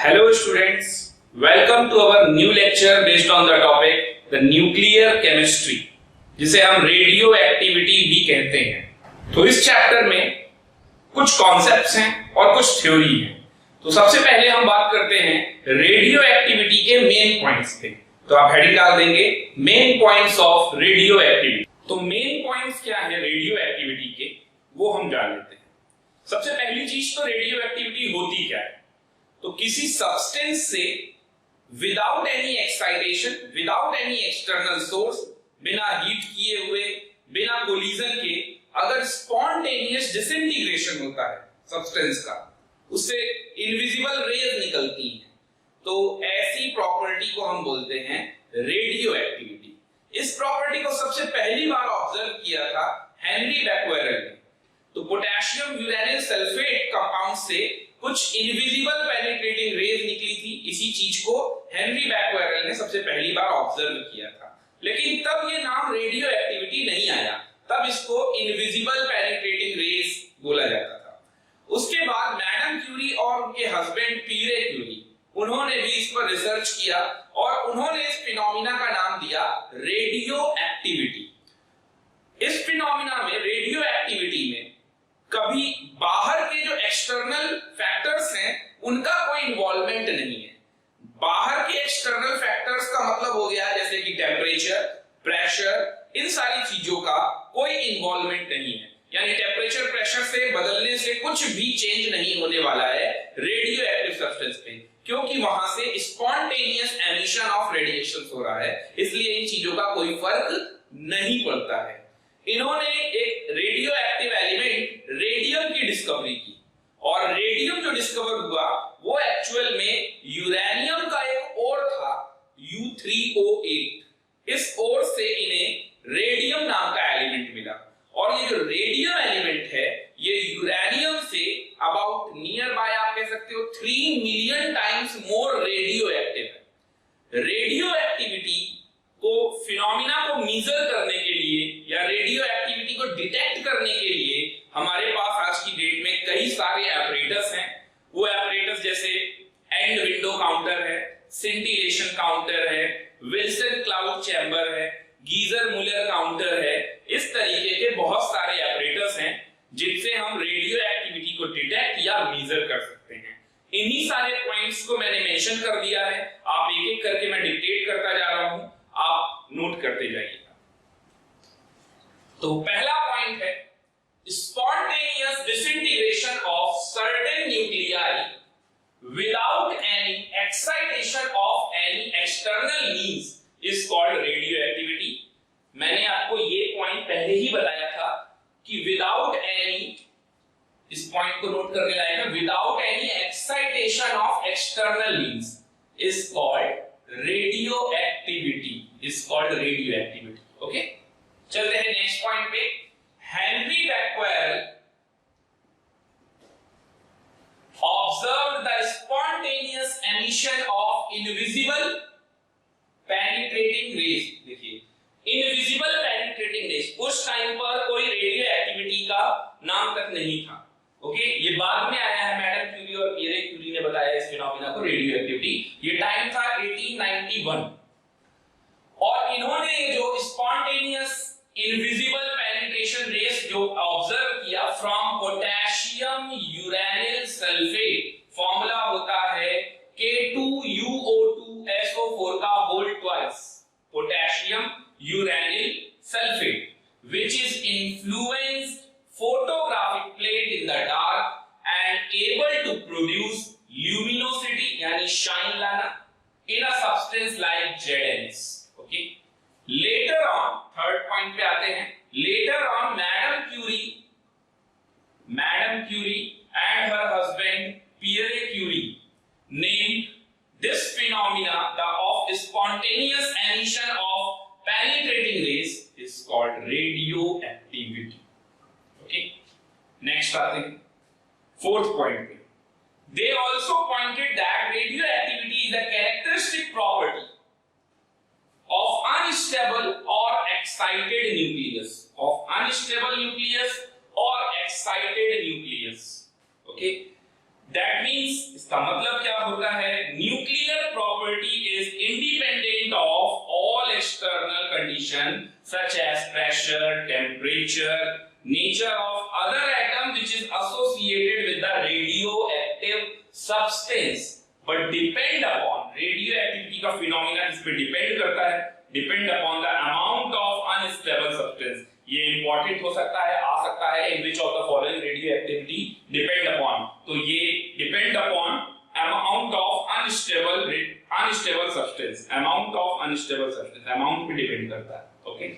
Hello students, welcome to our new lecture based on the topic the nuclear chemistry, जिसे हम radio activity भी कहते हैं। तो इस चैप्टर में कुछ कॉन्सेप्ट्स हैं और कुछ थ्योरी हैं। तो सबसे पहले हम बात करते हैं रेडियो एक्टिविटी के मेन पॉइंट्स पे। तो आप हेडिंग डाल देंगे main points of radio activity. तो मेन पॉइंट्स क्या है रेडियो एक्टिविटी के, वो हम जान लेते हैं। सबसे पहली चीज तो रेडियो एक्टिविटी होती क्या है। तो किसी सब्सटेंस से without any excitation, without any external source, बिना हीट किए हुए, बिना कोलिजन के अगर स्पॉन्टेनियस डिसइंटीग्रेशन होता है सब्सटेंस का, उससे इनविजिबल रेज निकलती हैं। तो ऐसी प्रॉपर्टी को हम बोलते हैं रेडियो एक्टिविटी। इस प्रॉपर्टी को सबसे पहली बार ऑब्जर्व किया था हेनरी बैक्वेरेल ने। तो पोटेशियम यूरेनिल सल्फेट कंपाउंड से कुछ इनविजिबल पेनिट्रेटिंग रेज निकली थी। इसी चीज को हेनरी बैक्वेरेल ने सबसे पहली बार ऑब्जर्व किया था। लेकिन तब ये नाम रेडियो एक्टिविटी नहीं आया, तब इसको इनविजिबल पेनिट्रेटिंग रेज बोला जाता था। उसके बाद मैडम क्यूरी और उनके हस्बैंड पीरे क्यूरी, उन्होंने भी इस पर रिसर्च किया और उन्होंने इस फिनोमिना का नाम दिया रेडियो एक्टिविटी। इस फिनोमिना में, रेडियो एक्टिविटी में कभी बाहर के जो एक्सटर्नल फैक्टर्स हैं उनका कोई इन्वॉल्वमेंट नहीं है। बाहर के एक्सटर्नल फैक्टर्स का मतलब हो गया जैसे कि टेम्परेचर, प्रेशर, इन सारी चीजों का कोई इन्वॉल्वमेंट नहीं है। यानी टेम्परेचर प्रेशर से बदलने से कुछ भी चेंज नहीं होने वाला है रेडियो एक्टिव सब्सटेंस पे, क्योंकि वहां से स्पॉन्टेनियस एमिशन ऑफ रेडिएशन हो रहा है। इसलिए इन चीजों का कोई फर्क नहीं पड़ता है। इन्होंने एक रेडियो एक्टिव एलिमेंट रेडियम की डिस्कवरी की, और रेडियम जो डिस्कवर हुआ वो एक्चुअल में यूरेनियम का एक ओर था, U3O8। इस ओर से इन्हें रेडियम नाम का एलिमेंट मिला, और ये जो रेडियम एलिमेंट है ये uranium say about near by आप कह सकते हो 3 million times more radio active है। रेडियो एक्टिविटी को, फिनोमिना को मेजर करने के लिए या रेडियो एक्टिविटी को डिटेक्ट करने के लिए हमारे पास आज की डेट में कई सारे एपरेटस हैं। वो एपरेटस जैसे एंड विंडो काउंटर है, सिंटिलेशन काउंटर है, विल्सन क्लाउड चैम्बर है, गीजर मुलर काउंटर है। इस तरीके के बहुत सारे एपरेटस हैं जिनसे हम रेडियो एक्टिविटी को डिटेक्ट या मेजर कर सकते हैं। इन्हीं सारे पॉइंट्स को मैंने मेंशन कर दिया है। आप एक एक करके मैं डिक्टेट करता जा रहा हूं, आप नोट करते जाइएगा। तो पहला पॉइंट है spontaneous disintegration of certain nuclei without any excitation of any external means is called radio activity. मैंने आपको ये पॉइंट पहले ही बताया था कि विदाउट एनी, इस पॉइंट को नोट करने लायक है, without any excitation of external means is called radio activity, is called radio activity. Okay, चलते हैं नेक्स्ट पॉइंट पे। Henry Becquerel observed the spontaneous emission of invisible penetrating rays। देखिए, invisible penetrating rays, उस time पर कोई radio activity का नाम तक नहीं था। ओके, ये बाद में आया है, मैडम क्यूरी और पीरे क्यूरी ने बताया इस फिनोमिना को रेडियो एक्टिविटी। ये टाइम था 1891, और इन्होंने ये जो स्पॉन्टेनियस इनविजिबल पेनिट्रेशन रेस जो ऑब्जर्व किया from potassium uranyl sulphate, formula होता है K2UO2SO4 का whole twice, potassium uranyl sulphate, which is influenced photographic plate in the dark and able to produce luminosity यानी शाइन लाना in a substance like ZnS। okay, later on, third point पे आते हैं। later on madam Curie and her husband Pierre Curie named this phenomena of spontaneous emission of penetrating rays is called radioactivity। okay, next आते हैं fourth point पे। they also pointed that radioactivity is a characteristic property of unstable or excited nucleus, of unstable nucleus or excited nucleus। okay, that means इसका मतलब क्या होता है? Nuclear property is independent of all external condition such as pressure, temperature, nature of other atom which is associated with the radioactive substance, but depend upon radio activity का phenomena इस पे depend करता है, depend upon the amount of unstable substance. ये important हो सकता है, आ सकता है, in which of the following radio activity depend upon, तो ये depend upon amount of unstable substance, amount of unstable substance, amount पे डिपेंड करता है। ओके,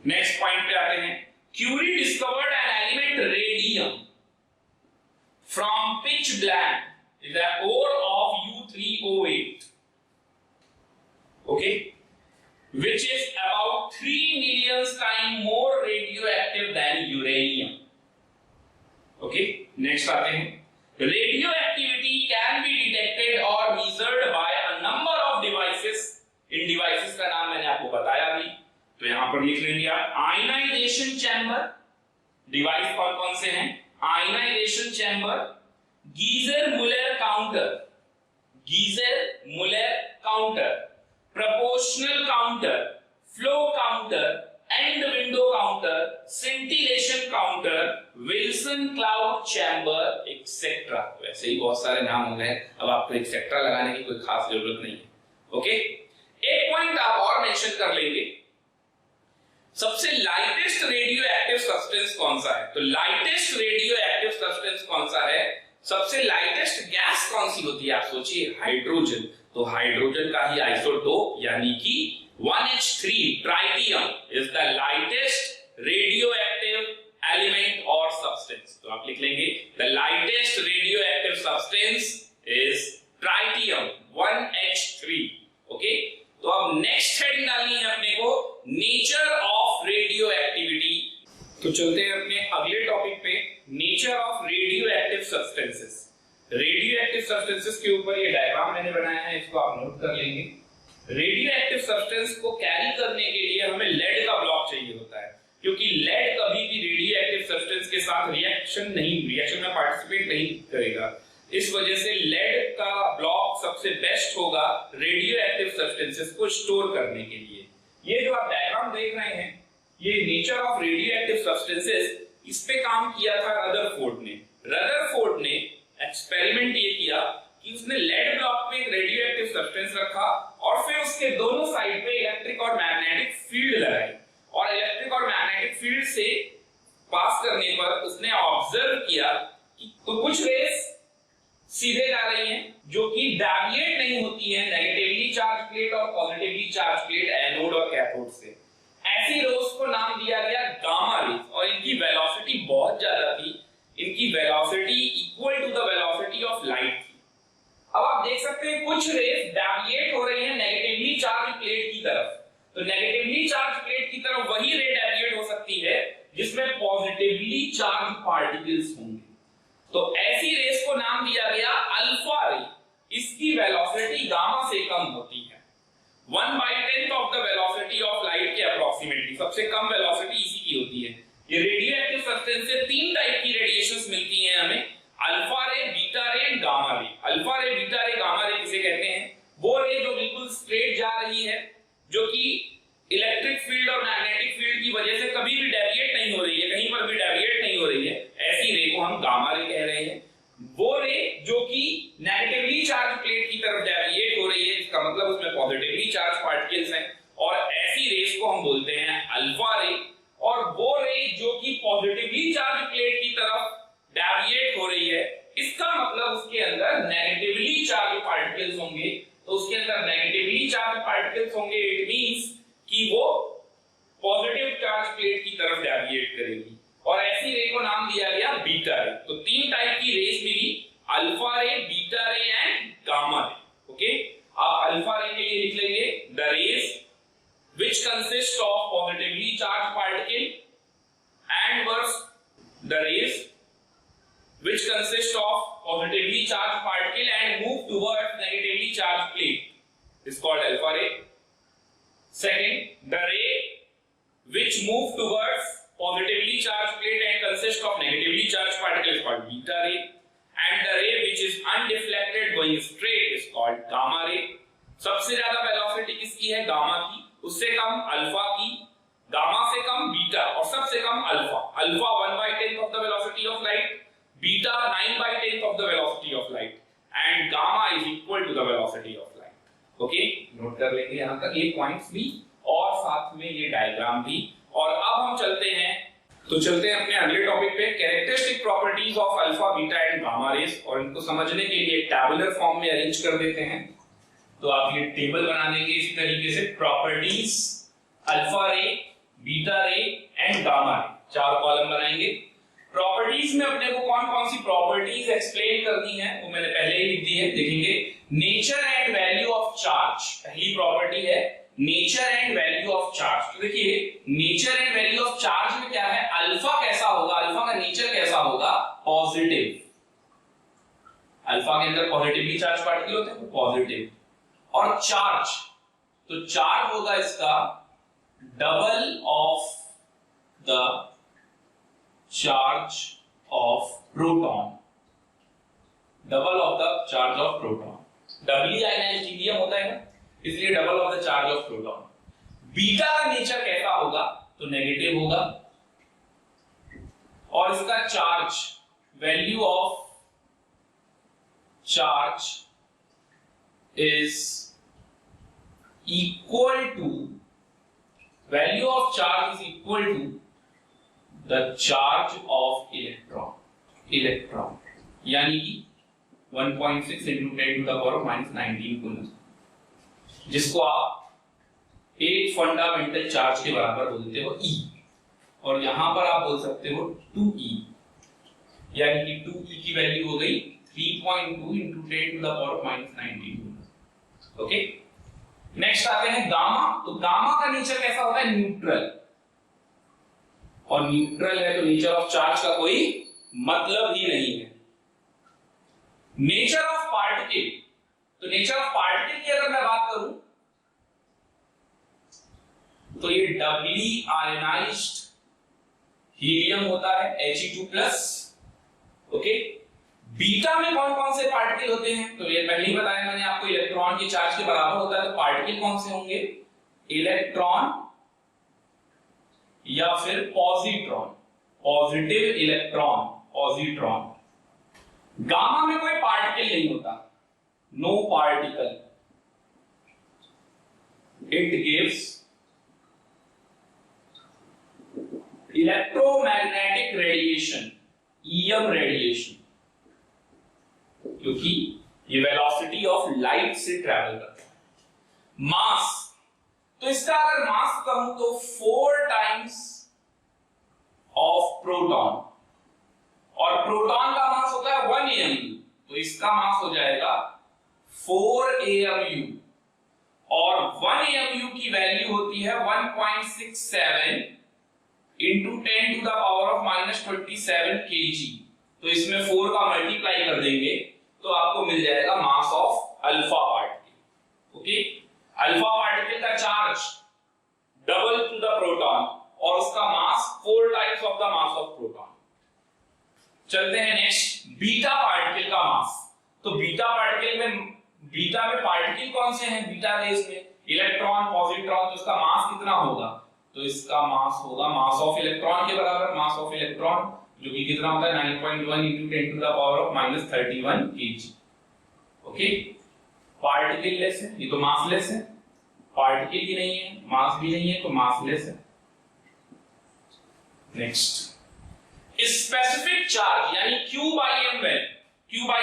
नेक्स्ट पॉइंट पे आते हैं। Curie discovered an element radium from pitch black is the ore of U3O8, okay, which is about 3 million times more radioactive than uranium. Okay, next आते हैं। Radioactivity can be detected or measured by a number of devices. In devices का नाम मैंने आपको बताया भी, तो यहां पर लिख लेंगे आप। आयनाइजेशन चैम्बर, डिवाइस कौन कौन से हैं? Ionisation chamber, Geiger Muller counter, Geiger Muller counter, proportional counter, flow counter, end window counter, scintillation counter, Wilson cloud chamber, etcetera. वैसे ही बहुत सारे नाम हो गए, अब आपको एक्सेट्रा लगाने की कोई खास जरूरत नहीं है। ओके, एक पॉइंट आप और मेंशन कर लेंगे, सबसे लाइटेस्ट रेडियो एक्टिव सब्सटेंस कौन सा है? तो लाइटेस्ट रेडियो एक्टिव सब्सटेंस कौन सा है? सबसे लाइटेस्ट गैस कौन सी होती है? आप सोचिए, हाइड्रोजन। तो हाइड्रोजन का ही आइसोटोप यानी कि 1H3 tritium is the lightest radio active element और सब्सटेंस। तो आप लिख लेंगे the lightest radio active substance is tritium 1H3। Okay, तो अब नेक्स्ट हेडिंग डालनी है अपने को, नेचर ऑफ रेडियो एक्टिविटी। तो चलते हैं अपने अगले टॉपिक पे, nature of radio active substances. Radio active substances के ऊपर ये डायग्राम मैंने बनाया है, इसको आप नोट कर लेंगे। रेडियो एक्टिव सब्सटेंस को कैरी करने के लिए हमें लेड का ब्लॉक चाहिए होता है, क्योंकि लेड कभी भी रेडियो एक्टिव सब्सटेंस के साथ रिएक्शन में पार्टिसिपेट नहीं करेगा। इस वजह से लेड का ब्लॉक सबसे बेस्ट होगा रेडियो एक्टिव सब्सटेंसेस को स्टोर करने के लिए। ये जो आप डायग्राम देख रहे हैं, ये nature of radio active substances, इस पे काम किया था रदरफोर्ड ने। रदरफोर्ड ने एक्सपेरिमेंट ये किया कि उसने लेड ब्लॉक में एक रेडियो एक्टिव सब्सटेंस रखा और फिर उसके दोनों साइड पे इलेक्ट्रिक और मैग्नेटिक फील्ड लगाई, और इलेक्ट्रिक और मैग्नेटिक फील्ड से पास करने पर उसने ऑब्जर्व किया कि तो कुछ रेस सीधे जा रही हैं जो कि डेविएट नहीं होती है नेगेटिवली चार्ज प्लेट और पॉजिटिवली चार्ज प्लेट एनोड और कैथोड से। ऐसी रेस को नाम दिया गया गामा रेस, और इनकी वेलोसिटी बहुत ज्यादा थी, इनकी velocity equal to the velocity of light थी। अब आप देख सकते हैं कुछ रेस डेविएट हो रही है नेगेटिवली चार्ज प्लेट की तरफ, तो नेगेटिवली चार्ज प्लेट की तरफ वही रे डेविएट हो सकती है जिसमें पॉजिटिवली चार्ज पार्टिकल्स होंगे, तो ऐसी रेस को नाम दिया गया अल्फा रे। इसकी वेलोसिटी गामा से कम होती है, 1/10 of the velocity of light के अप्रोक्सीमेटली, सबसे कम वेलोसिटी इसी की होती है। ये रेडियो एक्टिव सब्सटेंस से 3 टाइप की रेडिएशंस मिलती हैं हमें, alpha ray, beta ray and gamma रे। अल्फा रे, बीटा रे, गामा रे किसे कहते हैं? वो रे जो बिल्कुल स्ट्रेट जा रही है, जो कि इलेक्ट्रिक फील्ड और मैग्नेटिक फील्ड की वजह से कभी भी डेविएट नहीं हो रही है, कहीं पर भी डेविएट नहीं हो रही है, ऐसी रे को हम गामा रे कह रहे हैं। वो रे जो कि नेगेटिवली चार्ज प्लेट की तरफ डेविएट हो रही है, इसका मतलब उसमें पॉजिटिवली चार्ज पार्टिकल्स हैं, और ऐसी रेस को हम बोलते हैं अल्फा रे। और वो रे जो कि पॉजिटिवली चार्ज प्लेट की तरफ डेविएट हो रही है, इसका मतलब उसके अंदर नेगेटिवली चार्ज पार्टिकल्स होंगे, तो उसके अंदर नेगेटिवली चार्ज पार्टिकल्स होंगे, इट मींस कि वो पॉजिटिव चार्ज प्लेट की तरफ डेविएट करेगी, और ऐसी रे को नाम दिया गया बीटा रे। तो 3 टाइप की रेस मिली, alpha ray, beta ray and gamma ray. Okay, आप अल्फा रे के लिए लिख लेंगे the rays which consists of positively charged particle, and verse the rays which consist of positively charged particle and move towards negatively charged plate is called alpha ray. Second, the ray which move towards positively charged plate and consist of negatively charged particle is called beta ray, and the ray which is undeflected going straight is called gamma ray. सबसे ज्यादा velocity किसकी है? Gamma की, उससे कम alpha की, gamma से कम beta और सबसे कम alpha. Alpha 1/10 of the velocity of light, beta 9/10 of the velocity of light and gamma is equal to the velocity of light. Okay, note कर लेंगे यहां तक ये पॉइंट्स भी और साथ में ये डायग्राम भी। और अब हम चलते हैं अपने अगले टॉपिक पे, characteristic properties of alpha, beta and gamma rays. और इनको समझने के लिए टैबुलर फॉर्म में अरेंज कर देते हैं। तो आप ये टेबल बना देंगे इसी तरीके से, properties alpha ray, beta ray and gamma रे, 4 कॉलम बनाएंगे। प्रॉपर्टीज में अपने को कौन कौन सी प्रॉपर्टीज एक्सप्लेन करनी है वो मैंने पहले ही लिख दी है, देखेंगे। Nature and value of charge, पहली प्रॉपर्टी है nature and value of charge. तो देखिए nature and value of charge में क्या है, अल्फा कैसा होगा, अल्फा का नेचर कैसा होगा, पॉजिटिव। अल्फा के अंदर पॉजिटिवली चार्ज पार्टिकल होते हैं, पॉजिटिव। और चार्ज, तो चार्ज होगा इसका double of the charge of proton, double of the charge of proton. Doubly ionised helium होता है ना, इसलिए double of the charge of proton. Beta का नेचर कैसा होगा, तो नेगेटिव होगा। और इसका charge, value of charge is equal to, value of charge is equal to the charge of electron, यानी कि 1.6 into 10 to the power minus 19 coulomb, जिसको आप एक फंडामेंटल चार्ज के बराबर बोलते हो E, और यहां पर आप बोल सकते हो 2E, यानी कि 2E की वैल्यू हो गई 3.2 into 10 to the power minus 19 coulomb. Okay, next आते हैं गामा। तो गामा का नेचर कैसा होता है, न्यूट्रल। और न्यूट्रल है तो नेचर ऑफ चार्ज का कोई मतलब ही नहीं है। नेचर ऑफ पार्टिकल, तो नेचर ऑफ पार्टिकल की अगर मैं बात करूं तो ये डबली आयनाइज्ड हीलियम होता है, He2+। ओके, बीटा में कौन कौन से पार्टिकल होते हैं, तो ये पहले ही बताया मैंने आपको, इलेक्ट्रॉन के चार्ज के बराबर होता है। तो पार्टिकल कौन से होंगे, इलेक्ट्रॉन या फिर positron, positive electron, positron. Gamma में कोई पार्टिकल नहीं होता, no particle, it gives electromagnetic radiation, EM radiation, क्योंकि ये वेलोसिटी ऑफ लाइट से ट्रैवल करता है। मास, तो इसका अगर मास कहूं तो 4 टाइम्स ऑफ प्रोटॉन, और प्रोटॉन का मास होता है 1 AMU, तो इसका मास हो जाएगा 4 AMU, और 1 AMU की वैल्यू होती है 1.67 into 10 to the power of minus 27 kg। तो इसमें 4 का मल्टीप्लाई कर देंगे तो आपको मिल जाएगा mass of alpha particle. Okay, alpha particle का charge double to the proton और उसका mass 4 times of the mass of proton. चलते हैं नेक्स्ट, बीटा पार्टिकल का मास। तो बीटा में पार्टिकल कौन से हैं, बीटा रेस में इलेक्ट्रॉन, पॉजिट्रॉन, तो इसका मास कितना होगा, तो इसका मास होगा मास ऑफ इलेक्ट्रॉन के बराबर, मास ऑफ इलेक्ट्रॉन जो कि कितना होता है 9.1 into 10 to the power of minus 31 kg। Okay, particle less है, ये तो मास लेस है, पार्टिकल ही नहीं है, मास भी नहीं है, तो मास लेस है। नेक्स्ट, स्पेसिफिक चार्ज यानी Q by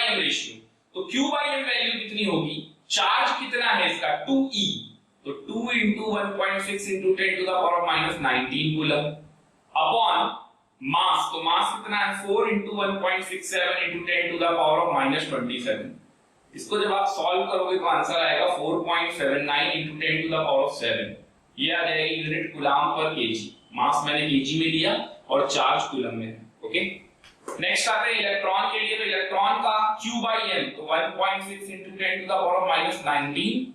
M रेशियो। तो Q by M वैल्यू कितनी होगी, चार्ज कितना है इसका 2E, तो 2 into 1.6 into 10 to the power of minus 19 coulomb upon mass, तो मास कितना है 4 into 1.67 into 10 to the power of minus 27। इसको जब आप सॉल्व करोगे तो आंसर आएगा 4.79 into 10 to the power of 7। ये आ जाएगी यूनिट कूलम पर केजी। मास मैंने केजी में लिया और चार्ज कूलम में है। ओके, नेक्स्ट आते हैं इलेक्ट्रॉन के लिए। तो इलेक्ट्रॉन का Q by M तो 1.6 into 10 to the power of minus 19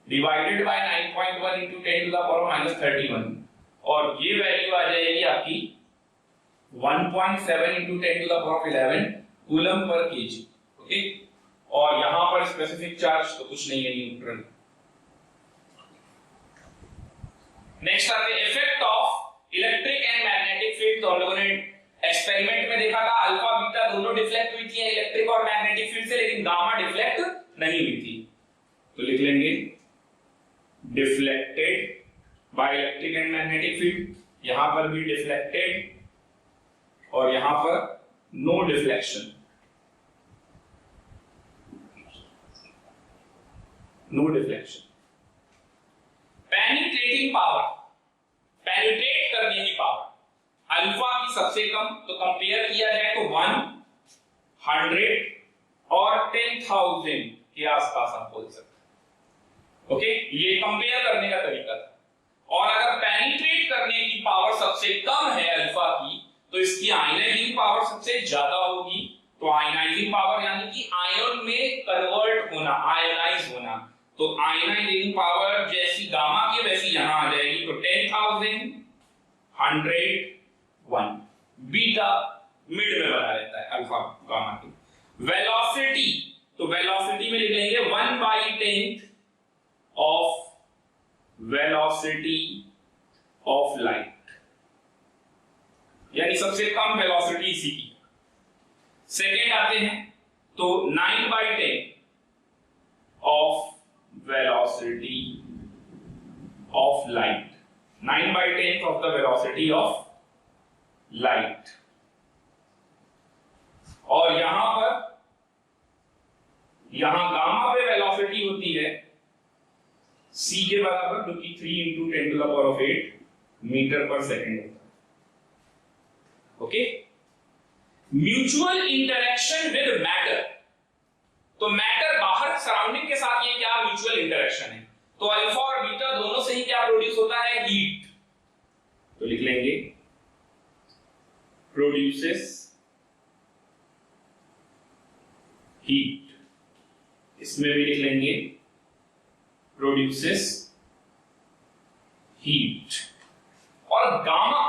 divided by 9.1 into 10 to the power of minus 31, और ये वैल्यू आ जाएगी आपकी 1.7 into 10 to the power of 11 coulomb per KG. Okay, और यहां पर स्पेसिफिक चार्ज तो कुछ नहीं है, न्यूट्रल। नेक्स्ट आते हैं effect of electric and magnetic field. तो हम लोगों ने एक्सपेरिमेंट में देखा था अल्फा बीटा दोनों डिफ्लेक्ट हुई थी इलेक्ट्रिक और मैग्नेटिक फील्ड से, लेकिन गामा डिफ्लेक्ट नहीं हुई थी। तो लिख लेंगे deflected by electric and magnetic field, यहां पर भी डिफ्लेक्टेड और यहां पर no deflection, no deflection. Penetrating power, penetrate करने की पावर अल्फा की सबसे कम, तो कंपेयर किया जाए तो 100 और 10,000 के आसपास आप बोल सकते हैं। ओके, ये कंपेयर करने का तरीका था। और अगर पेनिट्रेट करने की पावर सबसे कम है अल्फा की, तो इसकी आयनाइजिंग पावर सबसे ज्यादा होगी। तो आयनाइजिंग पावर यानी कि आयन में कन्वर्ट होना, आयनाइज होना, तो आयनाइजिंग पावर जैसी गामा की वैसी यहां आ जाएगी। तो 10,000, 100, 1। बीटा मिड में बना रहता है अल्फा गामा की। वेलोसिटी, तो वेलोसिटी में लिख लेंगे 1/10 ऑफ वेलोसिटी ऑफ लाइट, यानी सबसे कम वेलोसिटी इसी की। सेकेंड आते हैं तो 9/10 of velocity of light, 9/10 of the velocity of light. और यहां गामा पे वेलोसिटी होती है c के बराबर, जो कि 3 × 10⁸ मीटर पर सेकेंड होता है। Okay, mutual interaction with matter, तो मैटर बाहर सराउंडिंग के साथ ये क्या म्यूचुअल इंटरेक्शन है। तो अल्फा और बीटा दोनों से ही क्या प्रोड्यूस होता है, हीट। तो लिख लेंगे प्रोड्यूसेस हीट, इसमें भी लिख लेंगे प्रोड्यूसेस हीट। और गामा,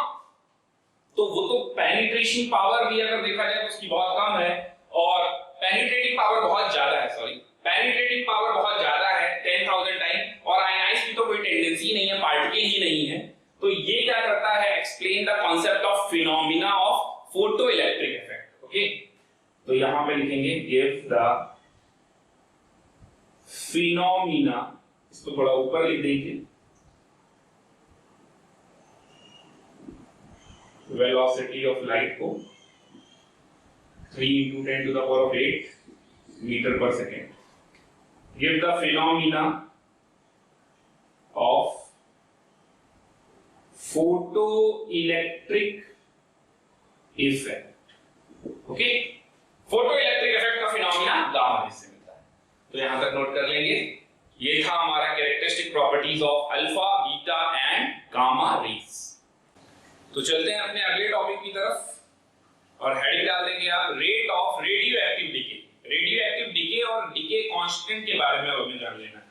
तो वो तो पेनिट्रेशन पावर भी अगर देखा जाए तो उसकी बहुत कम है, और पेनिट्रेटिंग पावर बहुत ज्यादा है, सॉरी पेनिट्रेटिंग पावर बहुत ज्यादा है 10,000 टाइम, और आयनाइज की तो कोई टेंडेंसी नहीं है, पार्टिकल ही नहीं है। तो ये क्या करता है, explain the concept of phenomena of photo electric effect. Okay, तो यहां पे लिखेंगे गिव द फिनोमिना, इसको थोड़ा ऊपर लिख देंगे, वेलोसिटी ऑफ लाइट को 3 × 10⁸ मीटर पर second. Give the phenomena of photo electric effect. Okay, photo electric effect का फिनोमिना गामा रेज से मिलता है। तो यहां तक नोट कर लेंगे। ये था हमारा characteristic properties of alpha, beta and gamma rays. तो चलते हैं अपने अगले टॉपिक की तरफ और हेडिंग डाल देंगे आप rate of radio active decay. Radio active decay और डिके कांस्टेंट के बारे में हमें जान लेना है।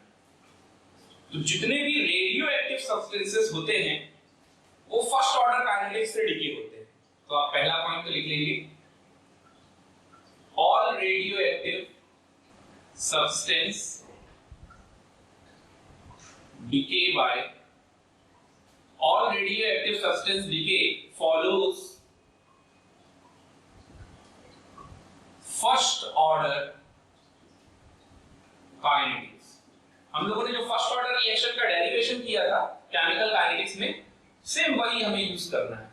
तो जितने भी रेडियो एक्टिव सब्सटेंसेस होते हैं वो फर्स्ट ऑर्डर काइनेटिक्स से डिके होते हैं। तो आप पहला पॉइंट तो लिख लेंगे, all radio active substance decay by all radioactive substance decay follows first order kinetics। हम लोगों ने जो फर्स्ट ऑर्डर रिएक्शन का डेरिवेशन किया था केमिकल काइनेटिक्स में, सेम वही हमें यूज करना है,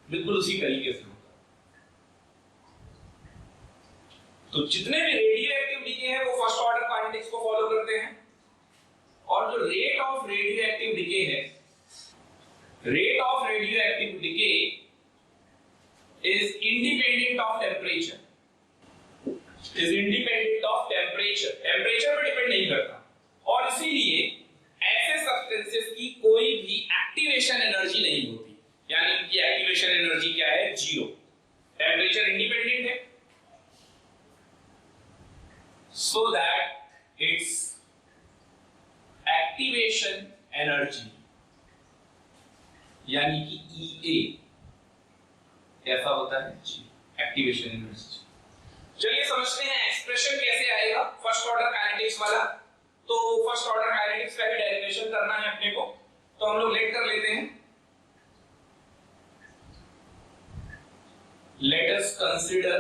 बिल्कुल उसी तरीके से होगा। तो जितने भी रेडियो एक्टिव डीके हैं वो फर्स्ट ऑर्डर काइनेटिक्स को फॉलो करते हैं। और जो rate of radio active decay है, rate of radio active decay is independent of temperature, is independent of temperature, temperature पर डिपेंड नहीं करता। और इसीलिए ऐसे सब्सटेंसेस की कोई भी एक्टिवेशन एनर्जी नहीं होती, यानी कि एक्टिवेशन एनर्जी क्या है, जीरो। टेम्परेचर इंडिपेंडेंट है, so that it's activation energy यानी कि EA कैसा होता है, एक्टिवेशन एनर्जी। चलिए समझते हैं एक्सप्रेशन कैसे आएगा फर्स्ट ऑर्डर काइनेटिक्स वाला। तो फर्स्ट ऑर्डर काइनेटिक्स का ही डेरिवेशन करना है अपने को, तो हम लोग लेट कर लेते हैं। Let us consider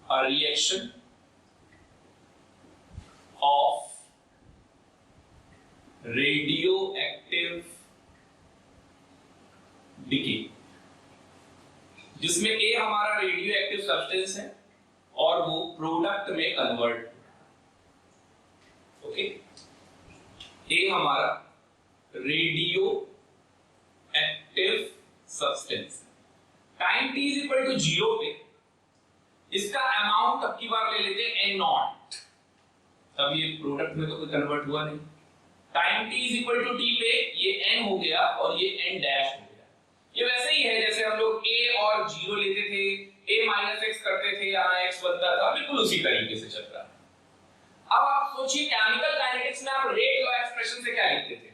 a reaction of radioactive decay, जिसमें ए हमारा रेडियो एक्टिव सब्सटेंस है और वो प्रोडक्ट में कन्वर्ट। ओके, ए हमारा radio active substance, time t is equal to 0 पे इसका अमाउंट अब की बार ले लेते हैं n0। तब ये प्रोडक्ट में तो कोई कन्वर्ट हुआ नहीं। Time t is equal to t पे ये n हो गया और ये n डैश हो गया। ये वैसे ही है जैसे हम लोग a और 0 लेते थे, a माइनस x करते थे, यहाँ x बनता था, बिल्कुल उसी तरीके से चल रहा है। अब आप सोचिए केमिकल काइनेटिक्स में आप रेट लॉ एक्सप्रेशन से क्या लिखते थे?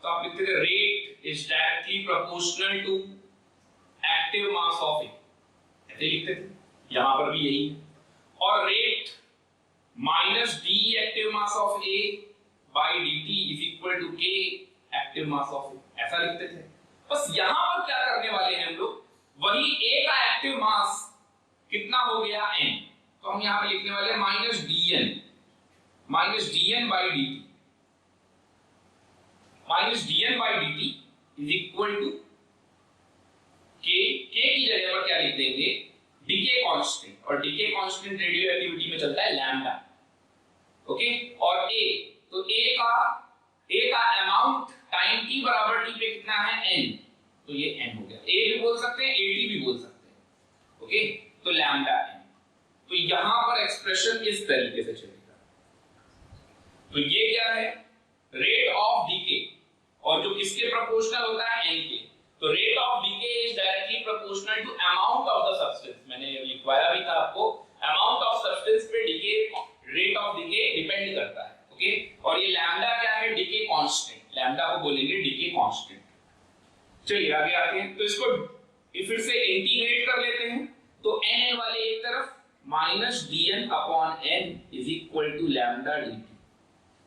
तो आप लिखते थे rate is directly proportional to active mass of A, ऐसे लिखते थे। यहां पर भी यही है। और rate minus D active mass of A by dt is equal to k active mass of A, ऐसा लिखते थे। बस यहां पर क्या करने वाले हैं हम लोग, वही a का एक्टिव मास कितना हो गया n, तो हम यहां पे लिखने वाले हैं minus dn by dt, minus dn by dt is equal to k की जगह पर क्या लिख देंगे, डीके कांस्टेंट, और डीके कांस्टेंट रेडियो एक्टिविटी में चलता है लैम्डा। ओके, और a, तो a का अमाउंट टाइम t बराबर t पे कितना है n, तो ये n हो गया। a भी बोल सकते हैं, at भी बोल सकते हैं। ओके, तो लैम्डा n। तो यहां पर एक्सप्रेशन इस तरीके से चलेगा। तो ये क्या है, रेट ऑफ डीके, और जो किसके प्रोपोर्शनल होता है, n के। तो rate of decay is directly proportional to amount of the substance. मैंने लिखवाया भी था आपको, अमाउंट ऑफ सब्सटेंस पे decay, rate of decay depend करता है। ओके, और ये लैम्डा क्या है, डीके कांस्टेंट, लैम्डा को बोलेंगे डीके कांस्टेंट। चलिए आगे आते हैं। तो इसको फिर से इंटीग्रेट कर लेते हैं। तो n वाले एक तरफ minus dn upon n is equal to lambda dt।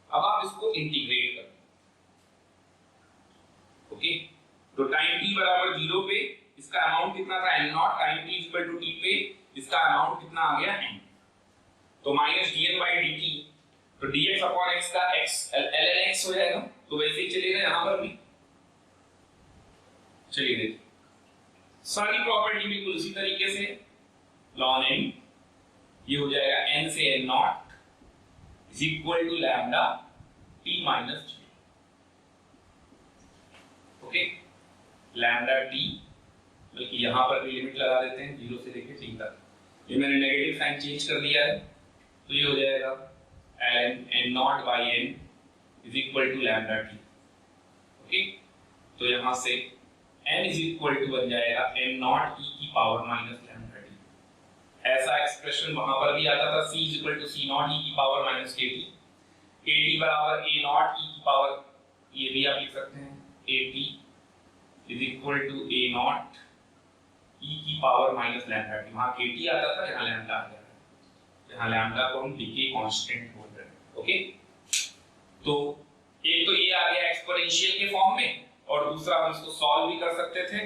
अब आप इसको इंटीग्रेट कर, ओके, तो टाइम t बराबर 0 पे इसका अमाउंट कितना था, n0, time t equal to t पे इसका अमाउंट कितना आ गया, n। तो माइनस dn बाई dt, तो dx अपॉन x का x ln x हो जाएगा। तो वैसे ही चलेगा यहां पर भी। चलिए देखिए, सारी प्रॉपर्टी बिल्कुल उसी तरीके से, ln n ये हो जाएगा n से n0 is equal to lambda t minus g। Okay, lambda t, बल्कि यहां पर भी लिमिट लगा देते हैं 0 से लेकर t तक। ये मैंने नेगेटिव साइन चेंज कर दिया है, तो ये हो जाएगा ln n0 by n is equal to lambda t। Okay, तो यहां से n इज इक्वल टू बन जाएगा n0 e की पावर माइनस लैम्डा t। ऐसा एक्सप्रेशन वहां पर भी आता था, c is equal to c0 e की पावर माइनस kt, kt बराबर a0 e की पावर, ये भी आप लिख सकते हैं, at is equal to a0 e की पावर माइनस लैम्डा t। वहां kt आता था, यहां लैम्डा आ गया, यहां लैम्डा को हम डीके कांस्टेंट बोल रहे हैं। ओके, तो एक तो ये आ गया एक्सपोनेंशियल के फॉर्म में, और दूसरा हम इसको सॉल्व भी कर सकते थे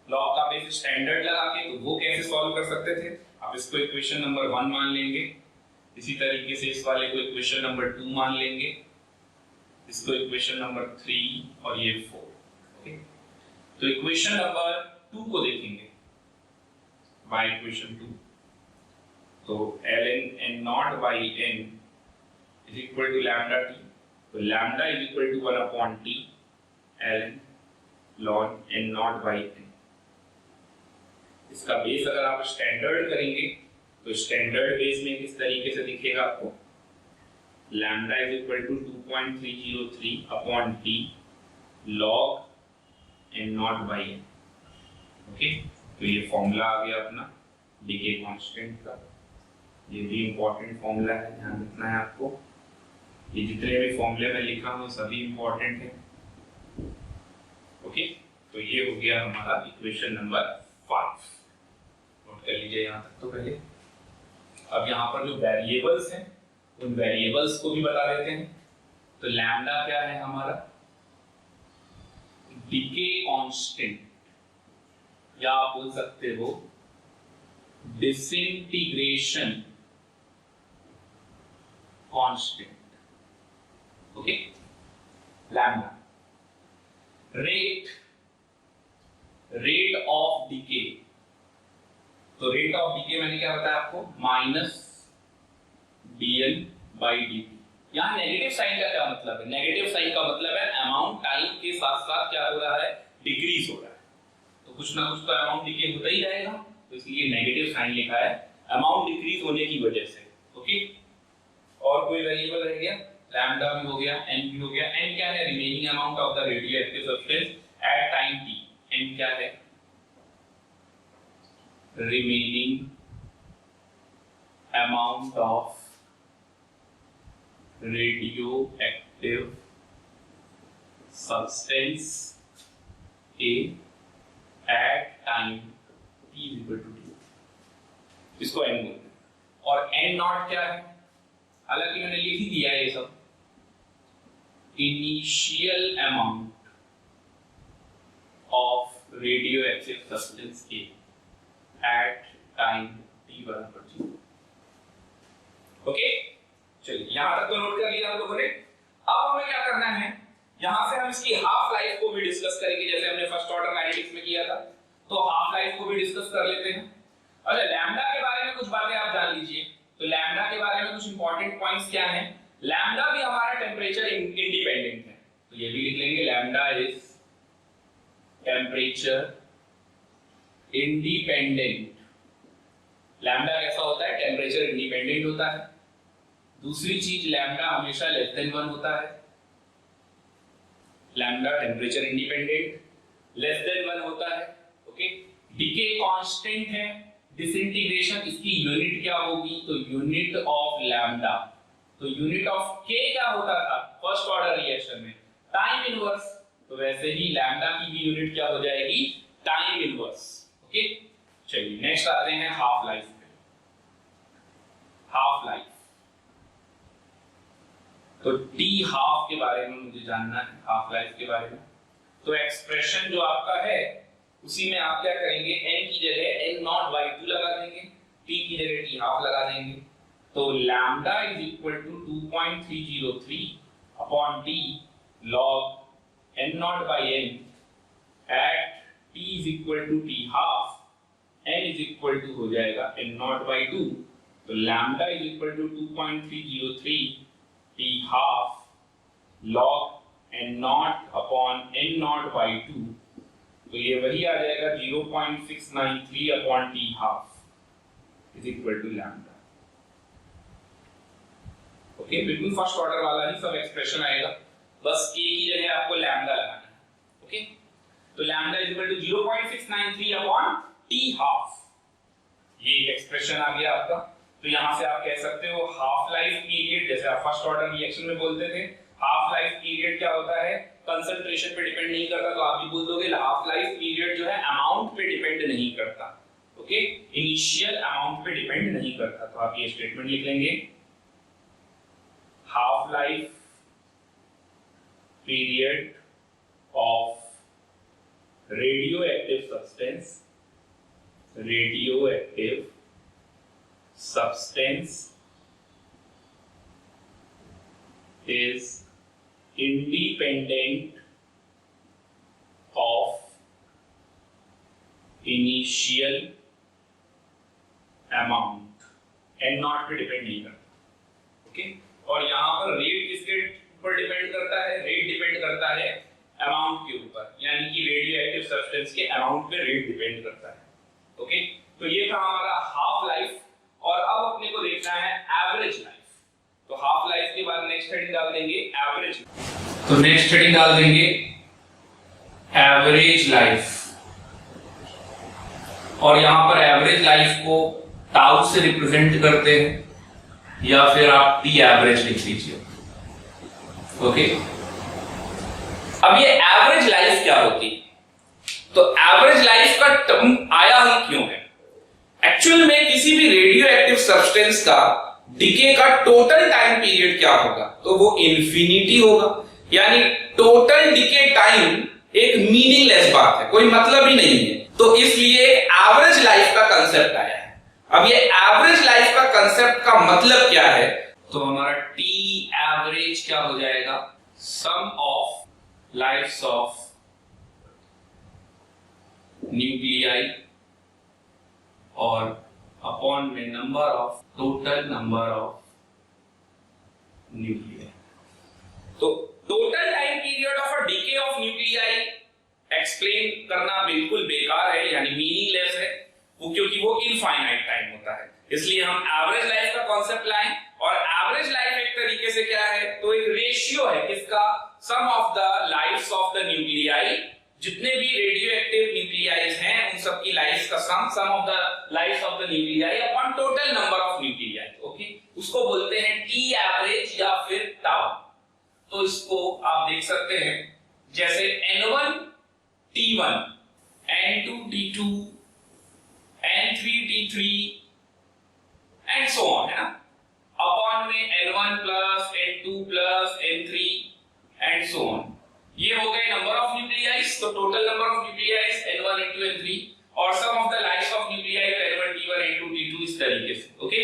लॉग का बेस स्टैंडर्ड लगा के। तो वो कैसे सॉल्व कर सकते थे, आप इसको इक्वेशन नंबर 1 मान लेंगे, इसी तरीके से इस वाले को इक्वेशन नंबर 2 मान लेंगे, इसको इक्वेशन नंबर 3 और ये 4। ओके, तो इक्वेशन नंबर 2 को देखेंगे, बाय इक्वेशन 2, तो ln n0 by n is equal to lambda t। तो lambda is equal to 1 upon t ln ln n0 by n। इसका बेस अगर आप स्टैंडर्ड करेंगे तो स्टैंडर्ड बेस में किस तरीके से दिखेगा आपको, lambda is equal to 2.303 upon t log n0 by n। Okay, तो ये फॉर्मूला आ गया अपना डीके कांस्टेंट का। ये भी इंपॉर्टेंट फॉर्मूला है, ध्यान रखना है आपको। ये जितने भी फॉर्मूले में लिखा हूं सभी इंपॉर्टेंट है। ओके, तो ये हो गया हमारा इक्वेशन नंबर 5। कर लीजिए यहां तक तो पहले। अब यहां पर जो वेरिएबल्स हैं उन वेरिएबल्स को भी बता देते हैं। तो लैम्डा क्या है हमारा, डीके कांस्टेंट, या आप बोल सकते हो disintegration constant. Okay, lambda. Rate of decay, तो रेट ऑफ डीके मैंने क्या बताया आपको, माइनस dN/dt। यहां नेगेटिव साइन का क्या मतलब है, नेगेटिव साइन का मतलब है अमाउंट टाइम के साथ साथ क्या हो रहा है, डिक्रीज हो रहा है। तो कुछ ना कुछ तो अमाउंट डिके होता ही जाएगा, तो इसलिए नेगेटिव साइन लिखा है अमाउंट डिक्रीज होने की वजह से। ओके, और कोई वेरिएबल रह गया, लैम्डा भी हो गया, एन भी हो गया। एन क्या है, remaining amount of the radio active substance at time t। N क्या है, remaining amount of radio active substance a at time t equal to t, इसको n बोलते हैं। और n नॉट क्या है, हालांकि मैंने लिख ही दिया है ये सब, initial amount of radio active substance a at time t बराबर 0। ओके, चलिए यहां तक तो नोट कर लिया हम लोगों ने। अब हमें क्या करना है, यहां से हम इसकी हाफ लाइफ को भी डिस्कस करेंगे, जैसे हमने फर्स्ट ऑर्डर काइनेटिक्स में किया था। तो हाफ लाइफ को भी डिस्कस कर लेते हैं। अच्छा, लैम्डा के बारे में कुछ बातें आप जान लीजिए। तो लैम्डा के बारे में कुछ इंपॉर्टेंट पॉइंट्स क्या हैं, लैम्डा भी हमारा टेम्परेचर इंडिपेंडेंट है, तो ये भी लिख लेंगे, lambda is temperature independent. Lambda कैसा होता है, टेम्परेचर इंडिपेंडेंट होता है। दूसरी चीज, लैम्डा हमेशा लेस देन 1 होता है। Lambda temperature independent less than 1 होता है। ओके, डीके कांस्टेंट है। डिसइंटीग्रेशन, इसकी यूनिट क्या होगी, तो यूनिट ऑफ लैम्डा। तो यूनिट ऑफ के क्या होता था फर्स्ट ऑर्डर रिएक्शन में, टाइम इनवर्स। तो वैसे ही लैम्डा की भी यूनिट क्या हो जाएगी, टाइम इनवर्स। ओके, चलिए नेक्स्ट आते हैं हाफ लाइफ पे। हाफ लाइफ, तो टी हाफ के बारे में मुझे जानना है, हाफ लाइफ के बारे में। तो एक्सप्रेशन जो आपका है उसी में आप क्या करेंगे, n की जगह n नॉट बाई 2 लगा देंगे, t की जगह t हाफ लगा देंगे। तो lambda is equal to 2.303 upon t log n naught by n at t is equal to t half, n is equal to हो जाएगा n नॉट बाई 2। तो lambda is equal to 2.303 t half log n naught upon n naught by 2, तो ये वही आ जाएगा 0.693 upon t half is equal to lambda। Okay, बिल्कुल first order वाला ही सब एक्सप्रेशन आएगा, बस k की जगह आपको लैम्डा लगाना है। ओके, तो lambda is equal to 0.693 upon t half, ये एक्सप्रेशन आ गया आपका। तो यहां से आप कह सकते हो हाफ लाइफ पीरियड, जैसे आप फर्स्ट ऑर्डर रिएक्शन में बोलते थे हाफ लाइफ पीरियड क्या होता है, कंसंट्रेशन पे डिपेंड नहीं करता, तो आप भी बोल दोगे हाफ लाइफ पीरियड जो है अमाउंट पे डिपेंड नहीं करता। ओके, इनिशियल अमाउंट पे डिपेंड नहीं करता। तो आप ये स्टेटमेंट लिख लेंगे, half life period of radio active substance, radio active substance is independent of initial amount, and not पे डिपेंड नहीं करता। ओके, और यहां पर रेट किसके ऊपर डिपेंड करता है, रेट डिपेंड करता है अमाउंट के ऊपर, यानी कि रेडियो एक्टिव सब्सटेंस के अमाउंट पे रेट डिपेंड करता है। ओके, तो ये था हमारा हाफ लाइफ। और अब अपने को देखना है एवरेज लाइफ। तो हाफ लाइफ के बाद नेक्स्ट हेडिंग डाल देंगे एवरेज। तो नेक्स्ट हेडिंग डाल देंगे एवरेज लाइफ, और यहां पर एवरेज लाइफ को टाउ से रिप्रेजेंट करते हैं, या फिर आप टी एवरेज लिख लीजिए। ओके, अब ये एवरेज लाइफ क्या होती, तो एवरेज लाइफ का टर्म आया ही क्यों है, एक्चुअल में किसी भी रेडियो एक्टिव सब्सटेंस का डिके का टोटल टाइम पीरियड क्या होगा, तो वो इन्फिनिटी होगा। यानी टोटल डिके टाइम एक मीनिंगलेस बात है, कोई मतलब ही नहीं है। तो इसलिए एवरेज लाइफ का कंसेप्ट आया है। अब ये एवरेज लाइफ का कंसेप्ट का मतलब क्या है, तो हमारा टी एवरेज क्या हो जाएगा, sum of lives of nuclei और अपॉन में number of total number of nuclei. तो total time period of a decay of nuclei explain करना बिल्कुल बेकार है, यानी मीनिंगलेस है वो, क्योंकि वो इनफाइनाइट टाइम होता है। इसलिए हम एवरेज लाइफ का कॉन्सेप्ट लाएं, और एवरेज लाइफ एक तरीके से क्या है, तो एक रेशियो है किसका, sum of the lives of the nuclei, जितने भी रेडियो एक्टिव न्यूक्लियाइज हैं उन सब की लाइफ्स का sum of the lives of the nuclei upon total number of nuclei. Okay, उसको बोलते हैं टी एवरेज या फिर टाउ। तो इसको आप देख सकते हैं जैसे n1 t1, n2 t2, n3 t3 and so on, है ना, अपॉन में n1 plus n2 plus n3 and so on. ये हो गए नंबर ऑफ न्यूक्लियाइज, तो total number of nucleis n1 n2 n3, और sum of the lives of nucleis n1 t1 n2 t2 इस तरीके से। ओके,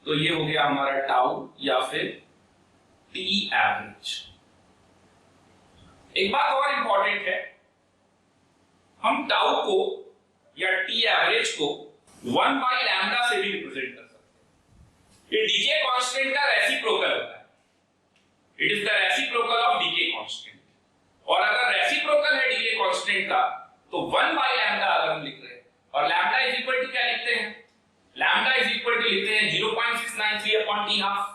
तो ये हो गया हमारा टाउ या फिर टी एवरेज। एक बात और इंपॉर्टेंट है, हम टाउ को या टी एवरेज को 1 बाय लैम्डा से भी रिप्रेजेंट कर सकते हैं। ये डीके कांस्टेंट का रेसिप्रोकल होता है, it is the reciprocal of DK constant. और अगर रेसिप्रोकल है डीके कांस्टेंट का, तो 1 बाय लैम्डा अगर हम लिख रहे हैं, और लैम्डा इज इक्वल टू क्या लिखते हैं, लैम्डा इज इक्वल टू लिखते हैं 0.693 अपॉन टी हाफ।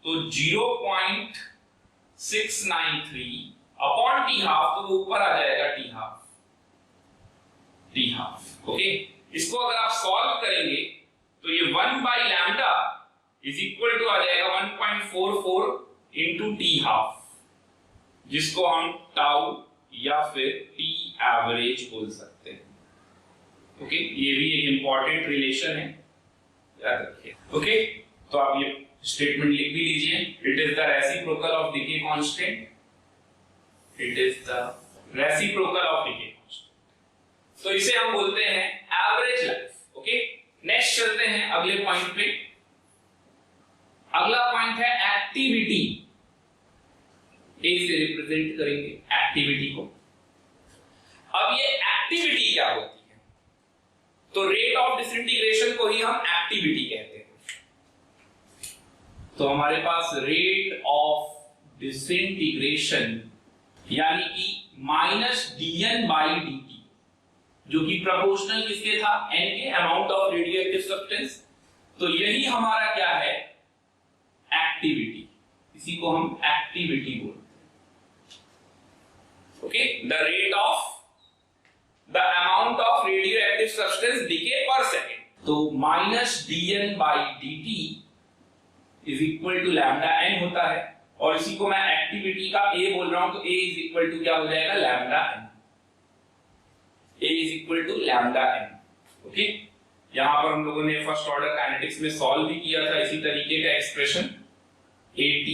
तो 0.693 अपॉन टी हाफ, तो वो ऊपर आ जाएगा T half, T half. Okay, इसको अगर आप सॉल्व करेंगे तो ये 1 by lambda is equal to आ जाएगा 1.44 इंटू टी हाफ, जिसको हम टाउ या फिर टी एवरेज बोल सकते हैं। ओके, ये भी एक इंपॉर्टेंट रिलेशन है, याद रखिए। ओके, तो आप ये स्टेटमेंट लिख भी लीजिए, it is the reciprocal of decay constant, it is the reciprocal of decay constant. तो इसे हम बोलते हैं एवरेज लाइफ। ओके, नेक्स्ट चलते हैं अगले पॉइंट पे। अगला पॉइंट है एक्टिविटी। ए से रिप्रेजेंट करेंगे एक्टिविटी को। अब ये एक्टिविटी क्या होती है, तो रेट ऑफ डिसइंटीग्रेशन को ही हम एक्टिविटी कहते हैं। तो हमारे पास रेट ऑफ डिसइंटीग्रेशन यानी कि -dn बाई dt, जो कि प्रोपोर्शनल किसके था, n के, अमाउंट ऑफ रेडियोएक्टिव सब्सटेंस। तो यही हमारा क्या है, एक्टिविटी, इसी को हम एक्टिविटी बोलते हैं। Okay, the rate of the amount of radioactive substance decay per second. तो -dn by dt is equal to lambda n होता है, और इसी को मैं एक्टिविटी का a बोल रहा हूं, तो a is equal to क्या हो जाएगा, lambda n। a is equal to lambda n। Okay, यहां पर हम लोगों ने फर्स्ट ऑर्डर काइनेटिक्स में सॉल्व भी किया था इसी तरीके का expression, at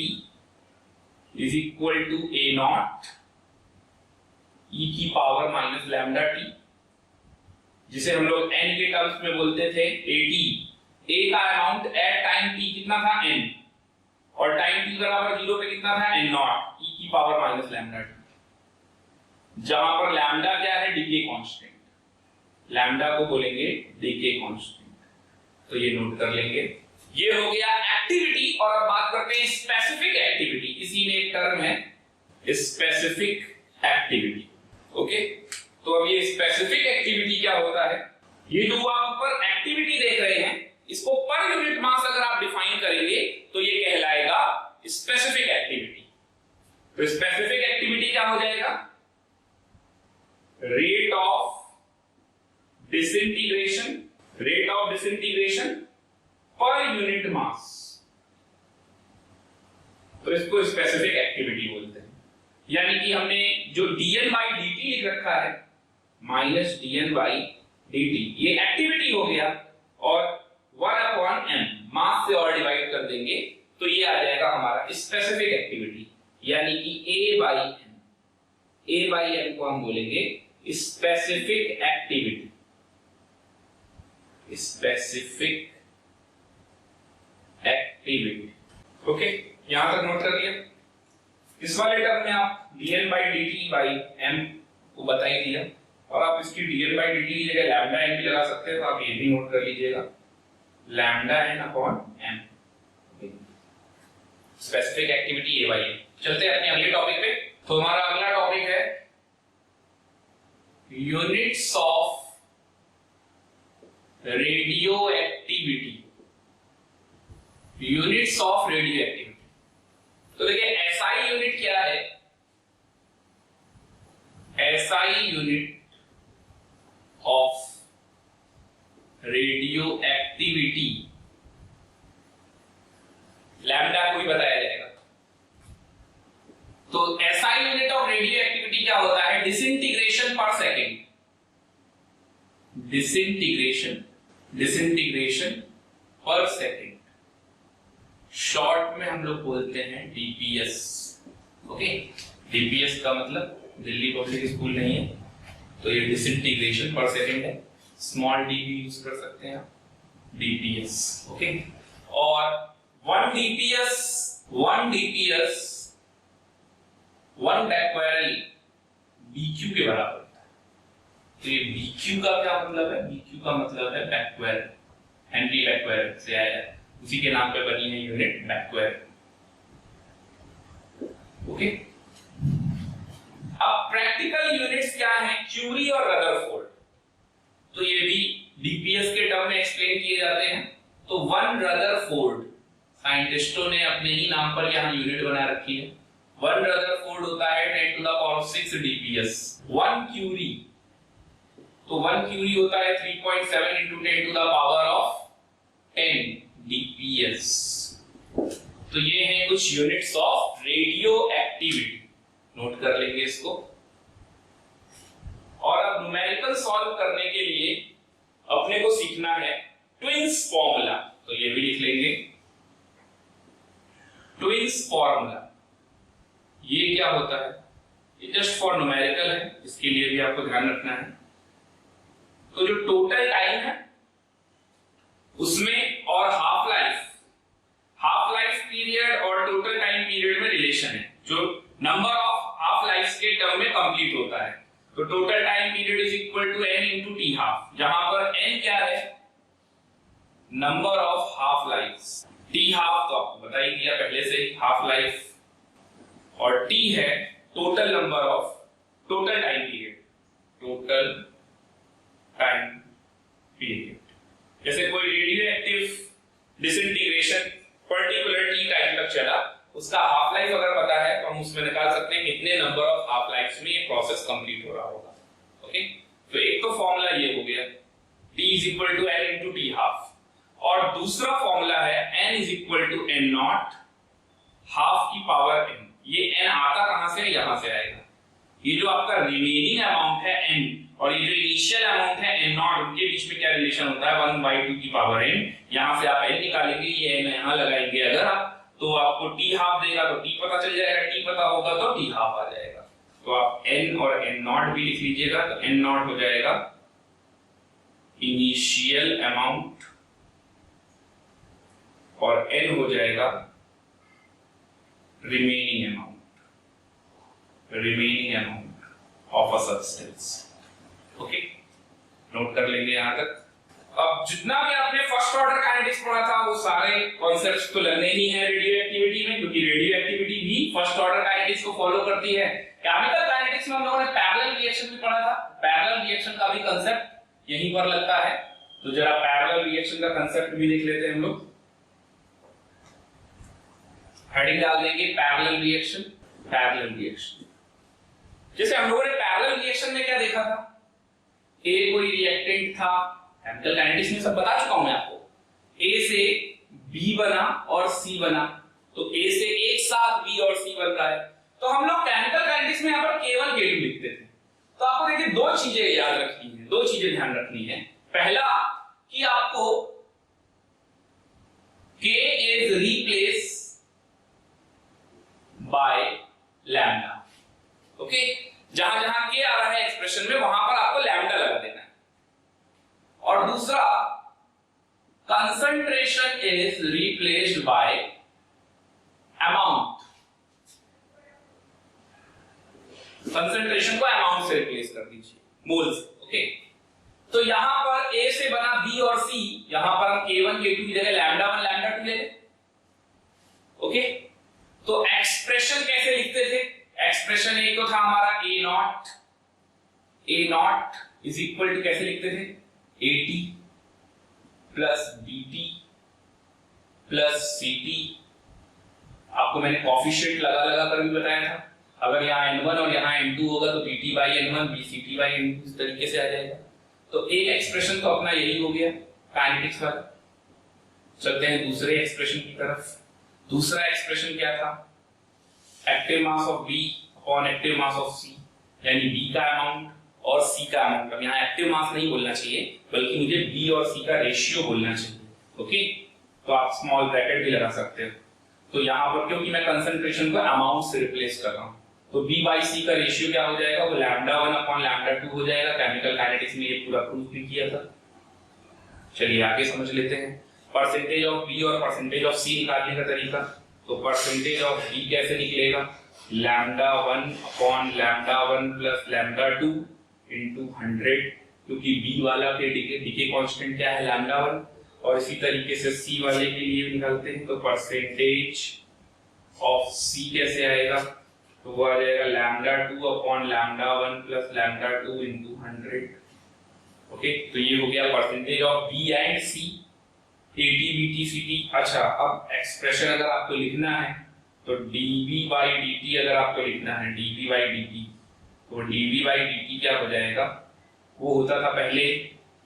is equal to a naught e की पावर माइनस लैम्डा टी, जिसे हम लोग n के टर्म्स में बोलते थे at। a का अमाउंट एट टाइम t कितना था, n, और टाइम t बराबर 0 पे कितना था, n नॉट e की पावर माइनस लैम्डा टी, जहां पर लैम्डा क्या है, डीके कांस्टेंट, लैम्डा को बोलेंगे डीके कांस्टेंट। तो ये नोट कर लेंगे, ये हो गया एक्टिविटी। और अब बात करते हैं स्पेसिफिक एक्टिविटी। इसी में एक टर्म है स्पेसिफिक एक्टिविटी। ओके, तो अब ये स्पेसिफिक एक्टिविटी क्या होता है, ये जो आप ऊपर एक्टिविटी देख रहे हैं, इसको पर यूनिट मास अगर आप डिफाइन करेंगे तो ये कहलाएगा स्पेसिफिक एक्टिविटी। तो स्पेसिफिक एक्टिविटी क्या हो जाएगा, rate of disintegration, rate of disintegration per unit mass, तो इसको स्पेसिफिक एक्टिविटी बोलते हैं। यानी कि हमने जो dn बाई dt लिख रखा है, -dn बाई dt, ये एक्टिविटी हो गया, और 1/m मास से और डिवाइड कर देंगे तो ये आ जाएगा हमारा स्पेसिफिक एक्टिविटी, यानी कि A बाई M को हम बोलेंगे स्पेसिफिक एक्टिविटी। ओके, यहां तक नोट कर लिया। इस वाले टर्म में आप dn by dt by m को बता ही दिया, और आप इसकी dn बाई dt की जगह लैम्डा n भी लगा सकते हैं, तो आप ये भी नोट कर लीजिएगा, lambda n upon m। Specific activity A by M। चलते हैं अपने अगले टॉपिक पे। तो हमारा अगला टॉपिक है units of radio activity. Units of radio activity, तो देखिए एसआई यूनिट क्या है? SI unit of radio activity lambda को ही बताया जाएगा। तो SI unit of radio activity क्या होता है? डिसइंटीग्रेशन पर सेकेंड। डिसइंटीग्रेशन पर सेकेंड, शॉर्ट में हम लोग बोलते हैं डीपीएस। ओके, डीपीएस का मतलब दिल्ली पब्लिक स्कूल नहीं है, तो ये डिसइंटीग्रेशन पर सेकेंड है। स्मॉल डी भी यूज कर सकते हैं, डीपीएस। ओके, और 1 बैक्वायरल बीक्यू के बराबर होता है। तो ये बीक्यू का क्या मतलब है? बीक्यू का मतलब है बैक्वायरल, हेनरी बैक्वायरल से आया है, उसी के नाम पे बनी है यूनिट बैक्वायरल। ओके, अब प्रैक्टिकल यूनिट्स क्या हैं? क्यूरी और रदरफोर्ड। तो ये भी डीपीएस के टर्म में एक्सप्लेन किए जाते हैं। तो 1 रदरफोर्ड, साइंटिस्टों ने अपने ही नाम पर यहां यूनिट बना रखी है। 1 रदरफोर्ड होता है 10 to the power 6 DPS. 1 curie, तो 1 क्यूरी होता है 3.7 into 10 to the power of 10 DPS. तो ये हैं कुछ units of radio activity, note कर लेंगे इसको। और अब न्यूमेरिकल सॉल्व करने के लिए अपने को सीखना है ट्विंस फॉर्मूला, तो ये भी लिख लेंगे। ट्विंस फॉर्मूला ये क्या होता है? ये जस्ट फॉर न्यूमेरिकल है, इसके लिए भी आपको ध्यान रखना है। तो जो टोटल टाइम है उसमें और हाफ लाइफ पीरियड और टोटल टाइम पीरियड में रिलेशन है, जो नंबर ऑफ हाफ लाइफ के टर्म में कंप्लीट होता है। तो total time period is equal to n into T half, जहां पर n क्या है? Number of half life. T half तो आपको बता ही दिया पहले से ही, हाफ लाइफ, और t है total number of total time period. जैसे कोई radio active disintegration particular T time तक चला, उसका हाफ लाइफ अगर पता है तो हम उसमें निकाल सकते हैं कितने नंबर ऑफ हाफ लाइफ में ये प्रोसेस कंप्लीट हो रहा होगा। ओके, तो एक तो फॉर्मूला ये हो गया t is equal to n into T half, और दूसरा फॉर्मूला है n is equal to n naught half की पावर n। ये n आता कहां से? यहां से आएगा। ये जो आपका रिमेनिंग अमाउंट है n और ये जो इनिशियल अमाउंट है n नॉट, उनके बीच में क्या रिलेशन होता है? 1/2 की पावर n। यहां से आप n निकालेंगे, ये n यहां लगाएंगे अगर आप, तो आपको t हाफ देगा तो t पता चल जाएगा, t पता होगा तो t हाफ आ जाएगा। तो आप n और n नॉट भी लिख लीजिएगा, तो n नॉट हो जाएगा इनिशियल अमाउंट और n हो जाएगा remaining amount of a substance. Okay, note कर लेंगे यहां तक। अब जितना भी आपने फर्स्ट ऑर्डर काइनेटिक्स पढ़ा था वो सारे कॉन्सेप्ट्स तो लगने ही है रेडियो एक्टिविटी में, क्योंकि रेडियो एक्टिविटी भी फर्स्ट ऑर्डर काइनेटिक्स को फॉलो करती है। केमिकल काइनेटिक्स में हम लोगों ने पैरेलल रिएक्शन भी पढ़ा था, पैरेलल रिएक्शन का भी कांसेप्ट यहीं पर लगता है। तो जरा पैरेलल रिएक्शन का कांसेप्ट भी देख लेते हैं हम लोग। हेडिंग डाल देंगे पैरेलल रिएक्शन। जैसे हम लोगों ने पैरेलल रिएक्शन में क्या देखा था? ए कोई रिएक्टेंट था, केमिकल काइनेटिक्स में सब बता चुका हूं मैं आपको। ए से बी बना और सी बना, तो ए से एक साथ बी और सी बन रहा है। तो हम लोग केमिकल काइनेटिक्स में यहां पर केवल K2 लिखते थे। तो आपको देखिए दो चीजें याद रखनी है, दो चीजें ध्यान रखनी है। पहला कि आपको K is replaced by lambda. Okay, जहां जहां K आ रहा है एक्सप्रेशन में वहां पर आपको लैम्डा लगा देना है। और दूसरा, concentration is replaced by amount. Concentration को अमाउंट से रिप्लेस कर दीजिए, मोल्स। ओके, तो यहां पर A से बना B और C, यहां पर हम K1 K2 की जगह लैम्डा 1 लैम्डा 2 ले लें। ओके, तो एक्सप्रेशन कैसे लिखते थे? एक्सप्रेशन एक तो था हमारा A naught is equal to, कैसे लिखते थे? AT plus BT plus CT। आपको मैंने कॉफिशिएंट लगा लगा कर भी बताया था, अगर यहाँ N1 और यहाँ N2 होगा तो BT by N1 BCT by N2 इस तरीके से आ जाएगा। तो एक एक्सप्रेशन तो अपना यही हो गया काइनेटिक्स वाला। चलते हैं दूसरे एक्सप्रेशन की तरफ। दूसरा एक्सप्रेशन क्या था? Active mass of B upon active mass of C, यानी B का अमाउंट और C का अमाउंट। अब यहाँ एक्टिव मास नहीं बोलना चाहिए, बल्कि मुझे B और C का रेशियो बोलना चाहिए। ओके, तो आप स्मॉल ब्रैकेट भी लगा सकते हो। तो यहाँ पर क्योंकि मैं कंसंट्रेशन को अमाउंट से रिप्लेस कर रहा हूँ, तो B बाई C का रेशियो क्या हो जाएगा? वो लैम्डा 1 अपॉन लैम्डा 2 हो जाएगा। केमिकल काइनेटिक्स में ये पूरा प्रूफ भी किया था। चलिए आगे समझ लेते हैं। परसेंटेज ऑफ B और परसेंटेज ऑफ C निकालने का तरीका। तो परसेंटेज ऑफ B कैसे निकलेगा? Lambda 1 upon lambda 1 plus lambda 2 into 100, क्योंकि B वाला के डीके कांस्टेंट क्या है? लैम्डा 1। और इसी तरीके से C वाले के लिए निकालते हैं। तो परसेंटेज ऑफ C कैसे आएगा? तो वो आ जाएगा lambda 2 upon lambda 1 plus lambda 2 into 100। Okay, तो ये हो गया percentage of B and C, AT BT CT। अच्छा, अब एक्सप्रेशन अगर आपको लिखना है तो dB बाई dt, अगर आपको लिखना है dB बाई dt, तो dB बाई dt क्या हो जाएगा? वो होता था पहले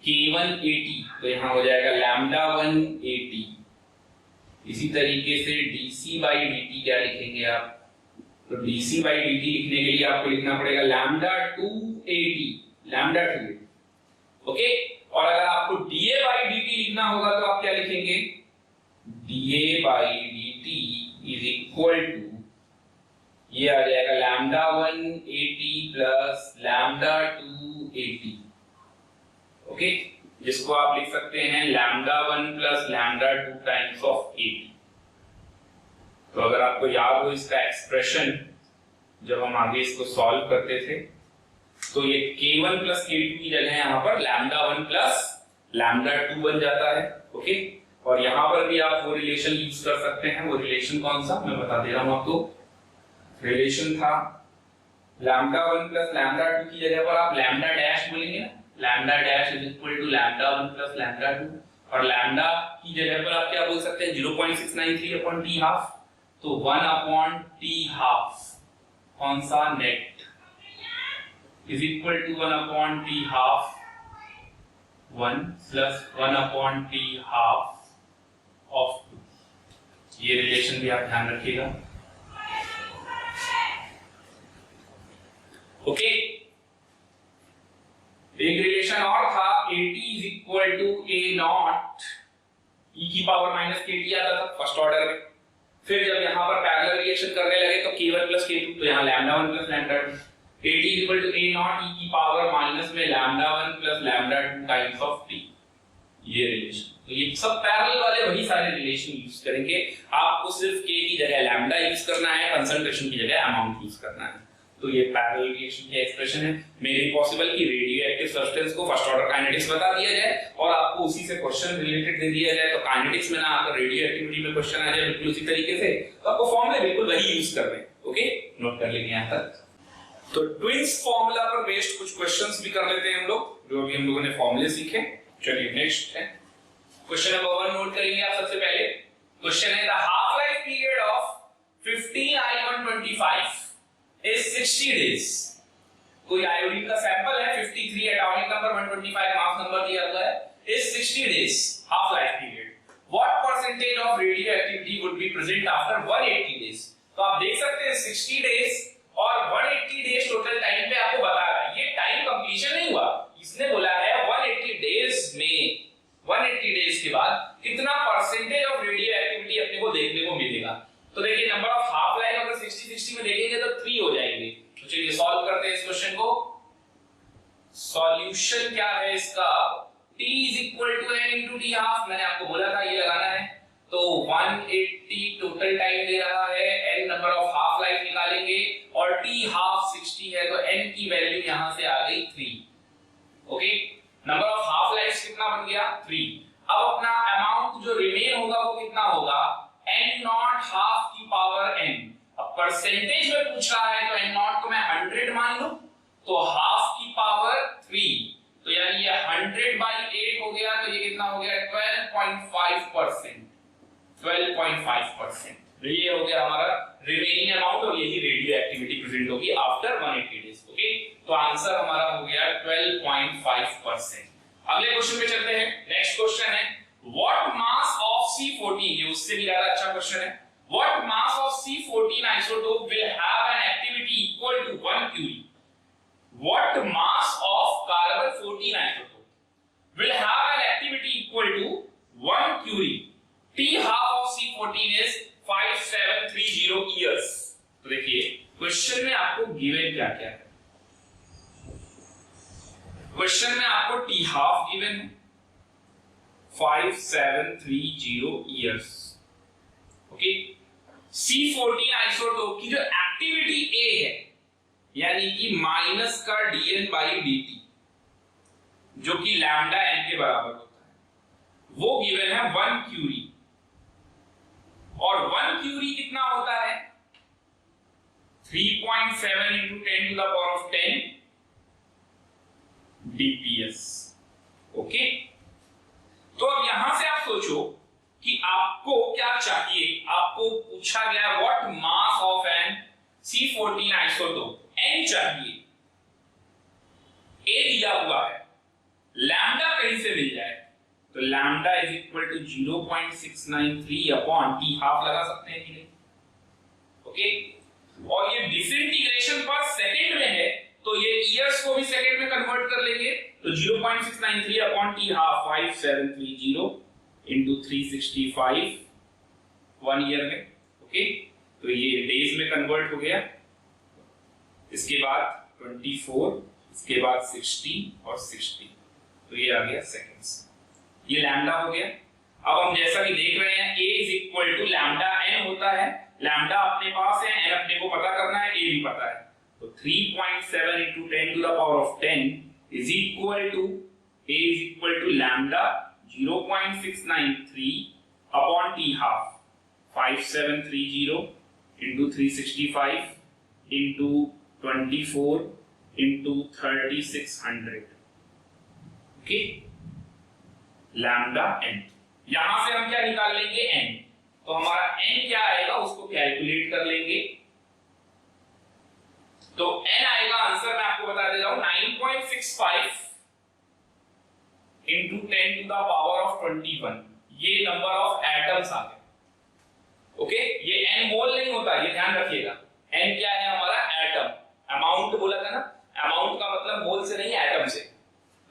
K1 AT, तो यहाँ हो जाएगा लैम्डा 1 AT। इसी तरीके से dC बाई dt क्या लिखेंगे आप? तो dC बाई dt लिखने के लिए आपको लिखना पड़ेगा lambda 2 AT, lambda 2 AT। Okay, और अगर आपको dA बाई dt लिखना होगा तो आप क्या लिखेंगे? dA by dt is equal to, ये आ जाएगा lambda 1 AT plus lambda 2 AT। ओके, जिसको आप लिख सकते हैं lambda 1 plus lambda 2 times of AT। तो अगर आपको याद हो इसका एक्सप्रेशन, जब हम आगे इसको सॉल्व करते थे, तो ये K1 प्लस K2 की जगह यहाँ पर लैम्डा 1 प्लस लैम्डा 2 बन जाता है। ओके, और यहाँ पर भी आप वो रिलेशन यूज कर सकते हैं। वो रिलेशन कौन सा, मैं बता दे रहा हूं आपको। रिलेशन था लैम्डा 1 प्लस लैम्डा 2 की जगह पर आप लैम्डा डैश बोलेंगे ना, lambda dash is equal to lambda 1 plus lambda 2। और लैम्डा की जगह पर आप क्या बोल सकते हैं? 0.693 अपॉन T हाफ। तो 1 अपॉन T हाफ, कौन सा? Net, is equal to 1 upon T half 1 plus 1 upon T half of 2। ये रिलेशन भी आप ध्यान रखिएगा। ओके, एक रिलेशन और था, AT is equal to A naught e की पावर माइनस KT आता था फर्स्ट ऑर्डर में। फिर जब यहाँ पर पैरेलल रिएक्शन करने लगे तो K1 प्लस K2, तो यहाँ lambda 1 plus lambda 2। AT is equal to A naught e की पावर माइनस में lambda 1 plus lambda 2 times of T। ये रिलेशन, तो ये सब पैरेलल वाले वही सारे रिलेशन यूज करेंगे। आपको सिर्फ K की जगह लैम्डा यूज करना है, कंसंट्रेशन की जगह अमाउंट यूज करना है। तो ये पैरेलल रिएक्शन की एक्सप्रेशन है। मेरी पॉसिबल कि रेडियो एक्टिव सब्सटेंस को फर्स्ट ऑर्डर काइनेटिक्स बता दिया जाए और आपको उसी से क्वेश्चन रिलेटेड दे दिया जाए, तो काइनेटिक्स में ना आकर रेडियो एक्टिविटी में क्वेश्चन आ जाए बिल्कुल उसी तरीके से, तो आपको फॉर्मूले बिल्कुल वही यूज कर रहे हैं। ओके, नोट कर लेंगे यहाँ तक। तो ट्विंस फॉर्मूला पर बेस्ड कुछ क्वेश्चंस भी कर लेते हैं हम लोग, जो अभी हम लोगों ने फॉर्मूले सीखे। चलिए नेक्स्ट है क्वेश्चन नंबर 1 नोट करेंगे आप सबसे पहले। क्वेश्चन है the half life period of 15I125 is 60 days। कोई आयोडीन का सैंपल है, 53 एटॉमिक नंबर, 125 मास नंबर दिया हुआ है, is 60 days half life period। What percentage of radioactivity would be present after 180 days? तो आप देख सकते हैं 60 days और 180 days टोटल टाइम पे आपको बता रहा है। ये टाइम कंप्लीशन नहीं हुआ, इसने बोला है 180 days में 1 60 में देखेंगे तो 3 हो जाएंगे। तो चलिए सॉल्व करते हैं इस क्वेश्चन को। सॉल्यूशन क्या है इसका, t is equal to n into T half, मैंने आपको बोला था ये लगाना है। तो 180 टोटल टाइम दे रहा है, n number of half life निकालेंगे और t हाफ 60 है तो n की वैल्यू यहां से आ गई 3। Okay, number of half life कितना बन गया 3। अब अपना अमाउंट जो रिमेन होगा वो कितना होगा, n नॉट हाफ की पावर n। अब परसेंटेज में पूछ रहा है तो n नॉट को मैं 100 मान लूं तो हाफ की पावर 3, तो यानी ये 100/8 हो गया, तो ये कितना हो गया 12.5%। 12.5%, ये हो गया हमारा रिमेनिंग अमाउंट और यही रेडियो एक्टिविटी प्रेजेंट होगी आफ्टर 180 डेज। ओके, तो आंसर हमारा हो गया 12.5%। अगले क्वेश्चन पे चलते हैं। नेक्स्ट क्वेश्चन है व्हाट मास ऑफ C14, ये उससे भी ज्यादा अच्छा क्वेश्चन है। What mass of C14 isotope will have an activity equal to 1 curie. What mass of carbon 14 isotope will have an activity equal to 1 curie? T half of C14 is 5730 years। तो देखिए question में आपको given क्या क्या है। Question में आपको T half given है 5730 years। ओके, C14 आइसोटोप की जो एक्टिविटी A है यानी कि माइनस का dN/dt जो कि लैम्डा n के बराबर होता है, वो गिवन है 1 क्यूरी। और 1 क्यूरी कितना होता है 3.7 into 10 to the power of 10 dps। Okay, तो अब यहां से आप सोचो कि आपको क्या चाहिए। आपको पूछा गया what mass of an C14 isotope, n चाहिए, a दिया हुआ है, लैम्डा कहीं से मिल जाए तो lambda is equal to 0.693 upon T half लगा सकते हैं कि नहीं। ओके, और ये डिसइंटीग्रेशन पर सेकंड में है तो ये इयर्स को भी सेकंड में कन्वर्ट कर लेंगे, तो 0.693 upon T half 5730 into 365 1 year में। ओके, तो ये डेज में कन्वर्ट हो गया, इसके बाद 24, इसके बाद 60 और 60, तो ये आ गया सेकंड्स। ये लैम्डा हो गया। अब हम जैसा कि देख रहे हैं a is equal to lambda n होता है, लैम्डा अपने पास है, n अपने को पता करना है, a भी पता है, तो 3.7 into 10 to the power of 10 is equal to a is equal to lambda 0.693 upon t half 5730 into 365 into 24 into 3600। Okay, lambda n। यहां से हम क्या निकाल लेंगे n, तो हमारा n क्या आएगा उसको कैलकुलेट कर लेंगे। तो n आएगा, आंसर मैं आपको बता दे रहा हूं 9.65 into 10 to the power of 21। ये नंबर ऑफ एटम्स आ गए। ओके, ये n मोल नहीं होता, ये ध्यान रखिएगा। n क्या है हमारा एटम, अमाउंट बोला था ना, अमाउंट का मतलब मोल से नहीं एटम से।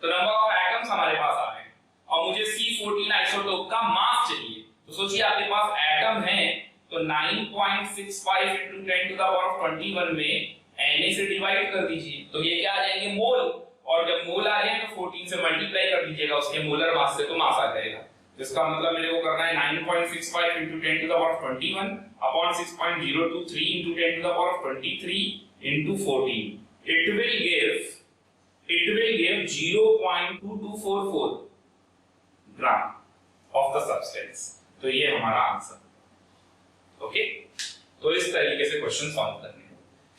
तो नंबर ऑफ एटम्स हमारे पास आ गए और मुझे C14 आइसोटोप का मास चाहिए। तो सोचिए आपके पास एटम है तो 9.65 into 10 to the power of 21 में Na से डिवाइड कर दीजिए, तो ये क्या आ जाएंगे मोल, और जब मोल आ जाए तो 14 से मल्टीप्लाई कर दीजिएगा उसके मोलर मास से, तो मास आ जाएगा। इसका मतलब मेरे को करना है 9.65 into 10 to the power of 21 upon 6.023 into 10 to the power of 23 into 14। It will give 0.2244 gram of the substance। तो ये हमारा आंसर। ओके, तो इस तरीके से क्वेश्चन सॉल्व करने हैं।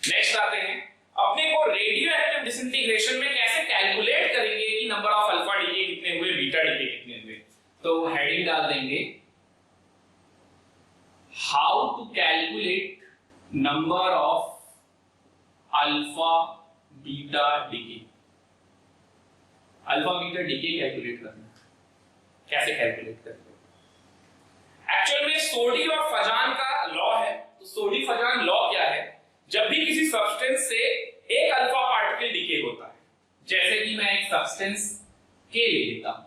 नेक्स्ट आते हैं, अपने को रेडियो एक्टिव डिसइंटीग्रेशन में कैसे कैलकुलेट करेंगे कि नंबर ऑफ अल्फा डीके कितने हुए, बीटा डीके कितने हुए। तो हेडिंग डाल देंगे how to calculate number of alpha beta decay. Alpha beta decay calculate करना, कैसे कैलकुलेट करते हैं। एक्चुअल में सोडी और फजान का लॉ है। तो सोडी फजान लॉ क्या है, जब भी किसी सब्सटेंस से एक अल्फा पार्टिकल डीके होता है, जैसे कि मैं एक सब्सटेंस के ले लेता हूं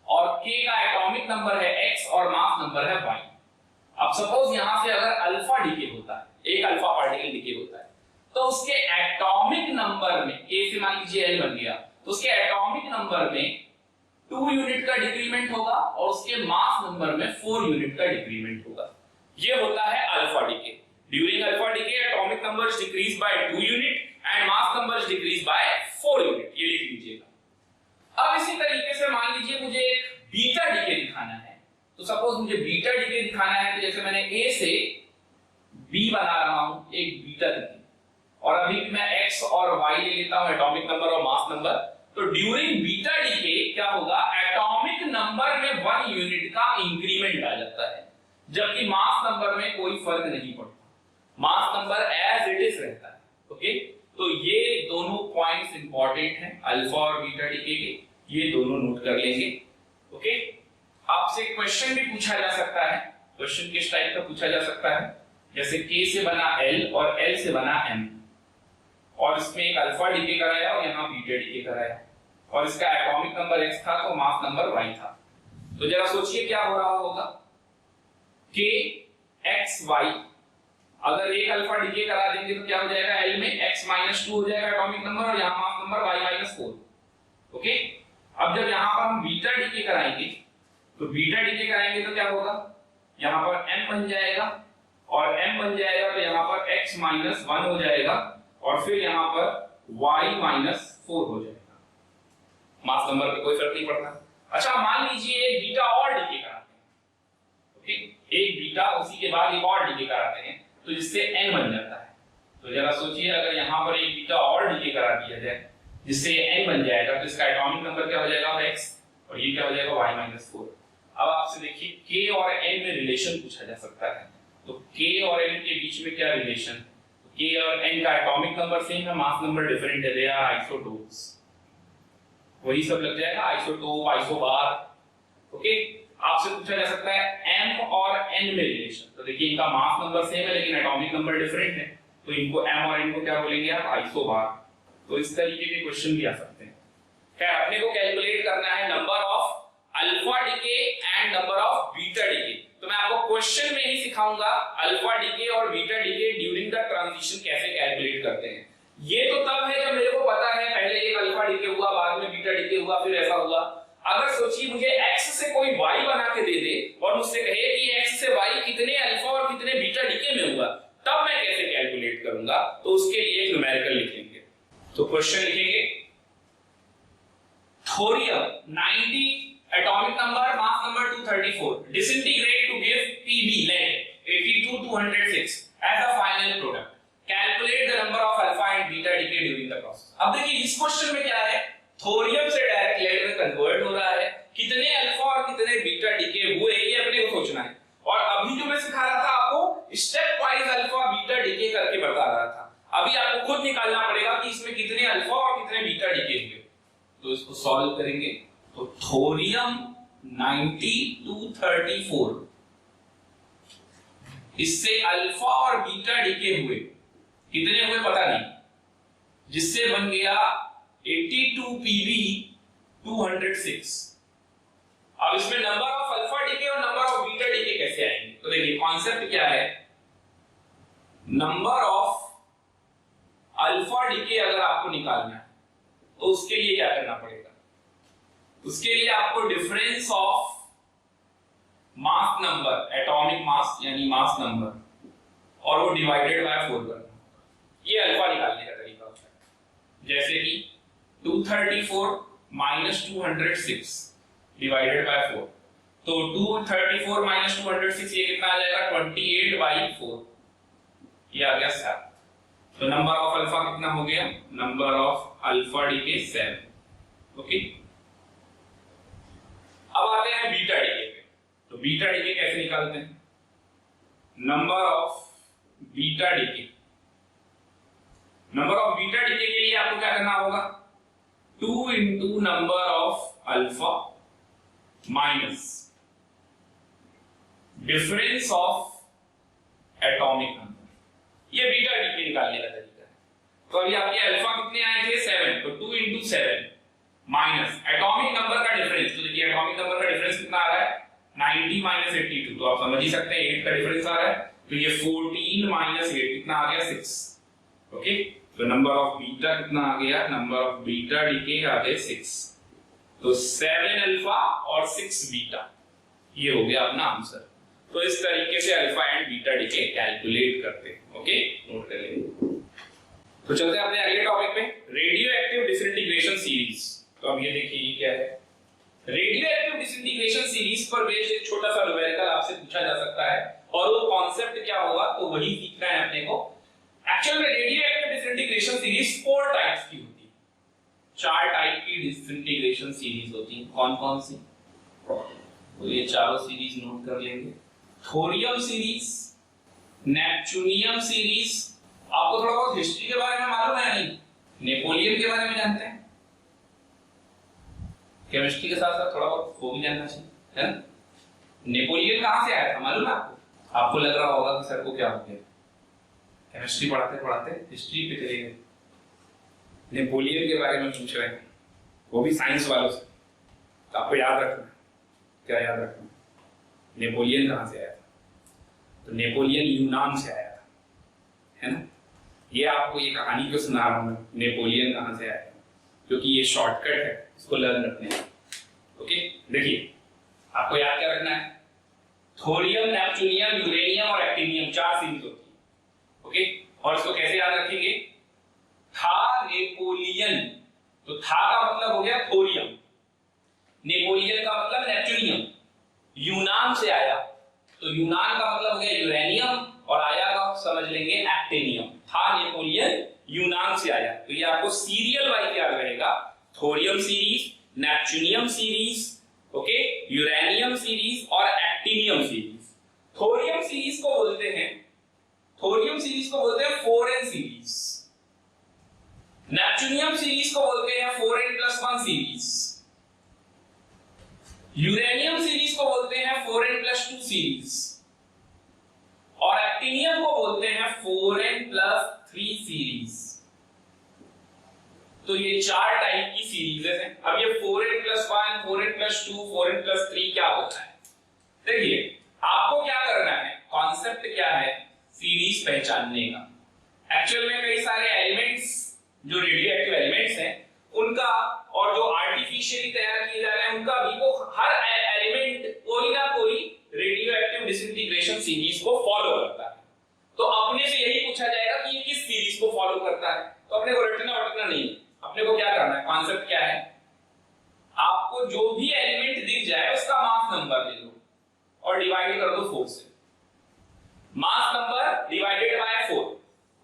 और के का एटॉमिक नंबर है x और मास नंबर है y। अब सपोज यहां से अगर अल्फा डीके होता है, एक अल्फा पार्टिकल उसके एटॉमिक नंबर में K से मान लीजिए L बन गया, तो उसके एटॉमिक नंबर में 2 यूनिट का डिक्रीमेंट होगा और उसके मास नंबर में 4 यूनिट का डिक्रीमेंट होगा। ये होता है alpha decay. During alpha decay atomic number is decrease by 2 unit and mass number is decrease by 4 unit. ये लिख लीजिएगा। अब इसी तरीके से मान लीजिए मुझे एक बीटा डीके दिखाना है, तो सपोज मुझे बीटा डीके दिखाना है, तो जैसे मैंने A से B बना रहा हूं एक बीटा डीके, और अभी मैं X और Y ले लेता हूं एटॉमिक नंबर और मास नंबर, तो ड्यूरिंग बीटा डीके क्या होगा, एटॉमिक नंबर में 1 यूनिट का इंक्रीमेंट आ जाता है, जबकि मास नंबर में कोई फर्क नहीं पड़ता, mass number as it is रहता है। ओके, तो ये दोनों पॉइंट्स इंपॉर्टेंट हैं अल्फा और बीटा डीके के, ये दोनों नोट कर लेंगे। ओके, आपसे क्वेश्चन भी पूछा जा सकता है, क्वेश्चन किस टाइप का पूछा जा सकता है, जैसे K से बना L और L से बना M, और इसमें एक अल्फा डीके कराया और यहाँ बीटा डीके कराया, और इसका एटॉमिक नंबर X था तो मास नंबर Y था। तो जरा सोचिए क्या हो रहा होगा, K X Y, अगर एक अल्फा डीके करा देंगे तो क्या हो जाएगा, L में X-2 हो जाएगा एटॉमिक नंबर और यहाँ मास नंबर Y-4। ओके, अब जब यहाँ पर हम बीटा डीके कराएंगे तो बीटा डीके कराएंगे तो क्या होगा, यहाँ पर M बन जाएगा, और M बन जाएगा तो यहाँ पर X-1 हो जाएगा, और फिर यहाँ पर Y-4 हो जाएगा। मास नंबर पे कोई फर्क नहीं पड़ता। अच्छा, मान लीजिए एक बीटा और डीके कराते हैं। ओके, एक बीटा उसी के बाद एक और डीके कराते हैं, तो जिससे N बन जाता है। तो जरा सोचिए अगर यहाँ पर एक बीटा और डीके करा दिया जाए जिससे N बन जाएगा, तो इसका एटॉमिक नंबर क्या हो जाएगा, X, और ये क्या हो जाएगा, Y-4। अब आपसे देखिए K और N में रिलेशन पूछा जा सकता है, तो K और N के बीच में क्या रिलेशन, K और N का एटॉमिक नंबर सेम है, मास नंबर डिफरेंट है, दे आर आइसोटोप्स, वही सब लग जाएगा, आइसोटोप, आइसोबार। ओके, आपसे पूछा जा सकता है M और N में रिलेशन, तो देखिए इनका मास नंबर सेम है लेकिन एटॉमिक नंबर डिफरेंट है, तो इनको M और N को क्या बोलेंगे आप, आइसोबार। तो इस तरीके के क्वेश्चन भी आ सकते हैं। खैर, अपने को कैलकुलेट करना है number of alpha decay and number of beta decay, तो मैं आपको क्वेश्चन में ही सिखाऊंगा अल्फा डीके और beta DK during the transition कैसे कैलकुलेट करते हैं। ये तो तब है जब मेरे को पता है पहले एक अल्फा डीके हुआ, बाद में बीटा डीके हुआ, फिर ऐसा हुआ। अगर सोचिए मुझे x से कोई y बना के दे दे और मुझसे कहे कि x से y कितने अल्फा और कितने बीटा डीके में हुआ, तब मैं कैसे कैलकुलेट करूंगा, तो उसके लिए एक न्यूमेरिकल लिखेंगे। तो क्वेश्चन लिखेंगे, thorium 90 atomic number, mass number 234, disintegrate to give Pb lead 82-206 as a final product. Calculate the number of alpha and beta decay during the process. अब देखिए इस क्वेश्चन में क्या है, थोरियम से डायरेक्ट लेड में कन्वर्ट हो रहा है, कितने अल्फा और कितने बीटा डीके हुए ये अपने को सोचना है। और अभी जो मैं सिखा रहा था आपको step wise alpha beta DK करके बता रहा था, अभी आपको खुद निकालना पड़ेगा कि इसमें कितने अल्फा और कितने बीटा डीके हुए। तो इसको सॉल्व करेंगे, तो थोरियम 90-234, इससे अल्फा और बीटा डीके हुए, कितने हुए पता नहीं, जिससे बन गया 82 PB 206। अब इसमें नंबर ऑफ अल्फा डीके और नंबर ऑफ बीटा डीके कैसे आएंगे, तो देखिए कॉन्सेप्ट क्या है, नंबर ऑफ अल्फा डीके अगर आपको निकालना है तो उसके लिए क्या करना पड़ेगा, उसके लिए आपको difference of mass number, atomic mass यानी मास नंबर, और वो डिवाइडेड बाय 4 करना, ये अल्फा निकालने का तरीका होता है। जैसे कि 234 माइनस 206 डिवाइडेड बाय 4, तो 234 माइनस 206 ये कितना आ जाएगा, 28/4, ये आ गया 7। तो नंबर ऑफ अल्फा कितना हो गया, number of alpha decay 7। Okay, अब आते हैं बीटा डीके पे। तो बीटा डीके कैसे निकालते हैं, number of beta decay, number of beta decay के लिए आपको क्या करना होगा, 2 into number of alpha minus difference of atomic number, ये बीटा डीके निकालने का तरीका है। तो अभी आपके अल्फा कितने आए थे, 7, तो 2 इंटू 7 माइनस एटॉमिक नंबर का डिफरेंस, तो देखिए एटॉमिक नंबर का डिफरेंस कितना आ रहा है, 90 माइनस 82, तो आप समझ ही सकते हैं 8 का डिफरेंस आ रहा है, तो ये 14 माइनस 8 कितना आ गया, 6। ओके, तो नंबर ऑफ बीटा कितना आ गया, नंबर ऑफ बीटा डीके आ गए 6, तो 7 अल्फा और 6 बीटा, ये हो गया अपना आंसर। तो इस तरीके से alpha and beta decay calculate करते हैं। ओके, नोट कर लेंगे। तो चलते हैं अपने अगले टॉपिक पे, रेडियो एक्टिव डिसइंटीग्रेशन सीरीज। तो अब ये देखिए क्या है, रेडियो एक्टिव डिसइंटीग्रेशन सीरीज पर बेस्ड एक छोटा सा न्यूमेरिकल आपसे पूछा जा सकता है, और वो कॉन्सेप्ट क्या होगा तो वही सीखना है अपने को। एक्चुअल में radio active disintegration series 4 types की होती है, 4 टाइप की डिसइंटीग्रेशन सीरीज होती है। कौन कौन सी, तो ये चारों सीरीज नोट कर लेंगे। थोरियम सीरीज, नेपच्यूनियम सीरीज, आपको थोड़ा बहुत हिस्ट्री के बारे में मालूम है नहीं, नेपोलियन के बारे में जानते हैं, केमिस्ट्री के साथ साथ थोड़ा बहुत वो भी जानना चाहिए, है ना। नेपोलियन कहां से आया था मालूम है आपको? आपको लग रहा होगा कि सर को क्या हो गया, केमिस्ट्री पढ़ाते पढ़ाते हिस्ट्री पे चले गए, नेपोलियन के बारे में पूछ रहे हैं, वो भी साइंस वालों से। तो आपको याद रखना, क्या याद रखना, नेपोलियन कहां से आया था? तो नेपोलियन यूनान से आया था, है ना। ये आपको ये कहानी क्यों सुना रहा हूं मैं, नेपोलियन कहां से आया था, क्योंकि ये शॉर्टकट है, इसको लर्न रखने हैं। ओके, देखिए आपको याद क्या रखना है, थोरियम, नेपच्यूनियम, यूरेनियम और एक्टिनियम 4 सीरीज होती है। ओके, और इसको कैसे याद रखेंगे, था नेपोलियन, तो था का मतलब हो गया थोरियम, नेपोलियन का मतलब नेपच्यूनियम, यूनान से आया तो यूनान का मतलब हो गया यूरेनियम, और आया का समझ लेंगे एक्टिनियम। था नेपोलियन, यूनान से आया, तो ये आपको सीरियल वाइज याद रहेगा, thorium series, neptunium series, okay, uranium series और एक्टिनियम सीरीज। थोरियम सीरीज को बोलते हैं, थोरियम सीरीज को बोलते हैं 4n सीरीज, नेपच्यूनियम सीरीज को बोलते हैं 4n+1 सीरीज, यूरेनियम सीरीज को बोलते हैं 4n+2 सीरीज, और एक्टिनियम को बोलते हैं 4n+3 सीरीज। तो ये 4 टाइप की सीरीज हैं। अब ये 4n+1, 4n+2, 4n+3 क्या होता है, देखिए आपको क्या करना है, कॉन्सेप्ट क्या है सीरीज पहचानने का। एक्चुअल में कई सारे एलिमेंट्स जो रेडियो एक्टिव एलिमेंट्स हैं उनका, और जो आर्टिफिशियली तैयार किए जा रहे हैं उनका भी, वो हर एलिमेंट कोई ना कोई रेडियो एक्टिव डिसइंटीग्रेशन सीरीज को फॉलो करता है। तो अपने से यही पूछा जाएगा कि ये किस सीरीज को फॉलो करता है, तो अपने को रटना नहीं, अपने को क्या करना है, कॉन्सेप्ट क्या है, आपको जो भी एलिमेंट दिख जाए उसका मास नंबर ले लो और डिवाइड कर दो 4 से, mass number divided by 4।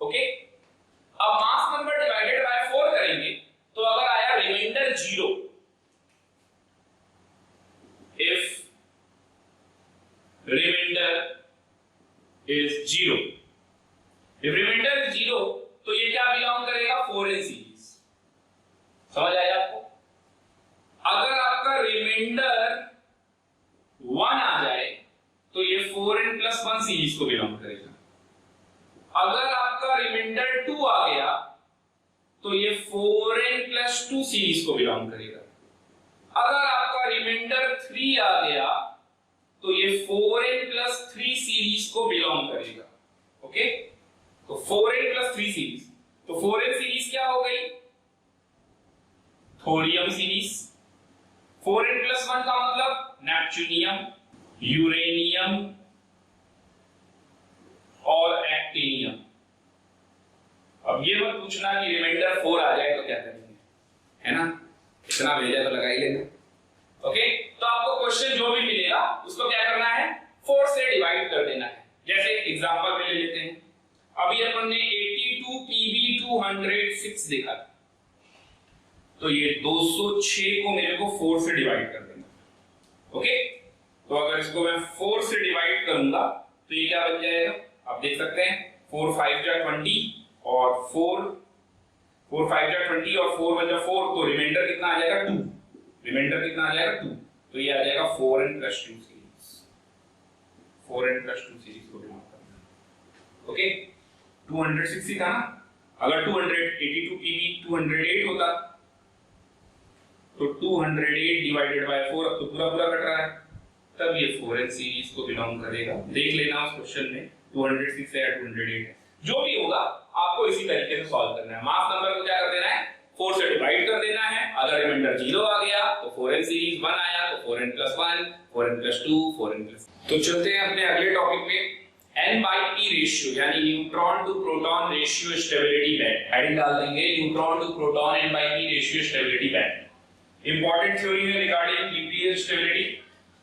Okay, अब मास नंबर डिवाइडेड बाय 4 करेंगे तो अगर आया reminder 0, if reminder is 0, if reminder is 0 तो ये क्या बिलोंग करेगा, 4n सीरीज। समझ आया आपको? अगर आपका रिमाइंडर 1 आ जाए तो ये 4n+1 सीरीज को बिलोंग करेगा। अगर आपका रिमाइंडर 2 आ गया तो ये 4n+2 सीरीज को बिलोंग करेगा। अगर आपका रिमाइंडर 3 आ गया तो ये 4n+3 सीरीज को बिलोंग करेगा। ओके, तो 4n+3 सीरीज, तो 4n सीरीज क्या हो गई, थोरियम सीरीज। 4n+1 का मतलब नेपच्यूनियम, यूरेनियम और एक्टिनियम। अब ये मत पूछना कि रिमाइंडर 4 आ जाए तो क्या करेंगे, है ना, इतना भेजा तो लगा ही लेना। ओके, तो आपको क्वेश्चन जो भी मिलेगा उसको क्या करना है, 4 से डिवाइड कर देना है। जैसे एग्जांपल में ले लेते हैं, अभी अपन ने 82 Pb206 देखा था, तो ये 206 को मेरे को 4 से डिवाइड कर देना। ओके, तो अगर इसको मैं 4 से डिवाइड करूंगा तो ये क्या बन जाएगा, आप देख सकते हैं 4 5 जा 20 और 4 5 जा 20 और 4 1 जा 4, तो रिमाइंडर कितना आ जाएगा 2, रिमाइंडर कितना आ जाएगा 2, तो ये आ जाएगा 4n+2 सीरीज, 4n+2 सीरीज को बिलोंग करना। ओके, 260 था ना, अगर 282 Pb 208 होता तो 208 डिवाइडेड बाय 4, अब तो पूरा पूरा कट रहा है, तब ये 4n सीरीज को बिलोंग करेगा। देख लेना उस क्वेश्चन में 206 है या 208 है, जो भी होगा आपको इसी तरीके से सॉल्व करना है। तो चलते हैं अपने अगले टॉपिक पे, N/P रेशियो यानी neutron to proton ratio stability band. Heading डाल देंगे neutron to proton N/P ratio stability band. Important theory है रिगार्डिंग न्यूक्लियर स्टेबिलिटी।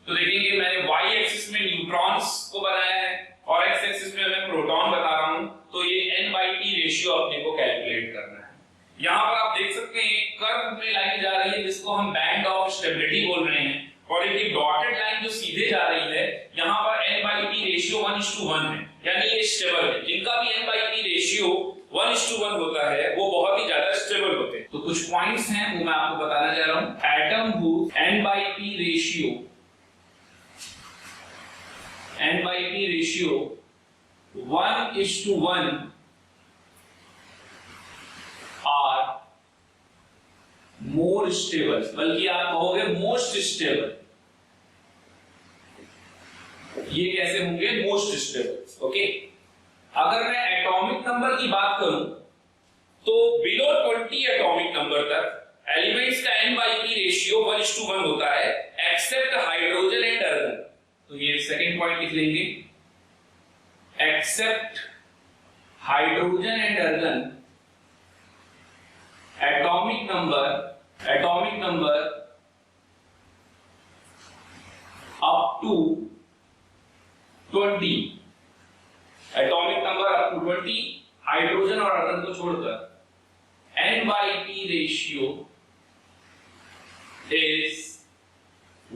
तो देखेंगे मैंने y एक्सिस में न्यूट्रॉन्स को बनाया है और x एक्सिस में मैं प्रोटॉन बता रहा हूं, तो ये N/P रेशियो अपने को कैलकुलेट करना है। यहां पर आप देख सकते हैं एक कर्व में लाइन जा रही है जिसको हम बैंड ऑफ स्टेबिलिटी बोल रहे हैं, और एक डॉटेड लाइन जो सीधे जा रही है, यहां पर N/P रेशियो 1:1 है, यानी ये स्टेबल है। जिनका भी N/P रेशियो 1:1 होता है वो बहुत ही ज्यादा स्टेबल होते हैं। तो कुछ पॉइंट्स हैं वो मैं आपको बताना चाह रहा हूं। Atom whose N/P ratio 1:1 are more stable, बल्कि आप कहोगे मोस्ट स्टेबल। ये कैसे होंगे मोस्ट स्टेबल? ओके, अगर मैं एटॉमिक नंबर की बात करूं तो बिलो 20 एटॉमिक नंबर तक एलिमेंट्स का N/P रेशियो 1:1 होता है, एक्सेप्ट हाइड्रोजन एंड अर्गन। तो ये सेकंड पॉइंट लिख लेंगे, except hydrogen and argon atomic number up to 20, atomic number up to 20 hydrogen और अर्गन को छोड़कर N/P ratio is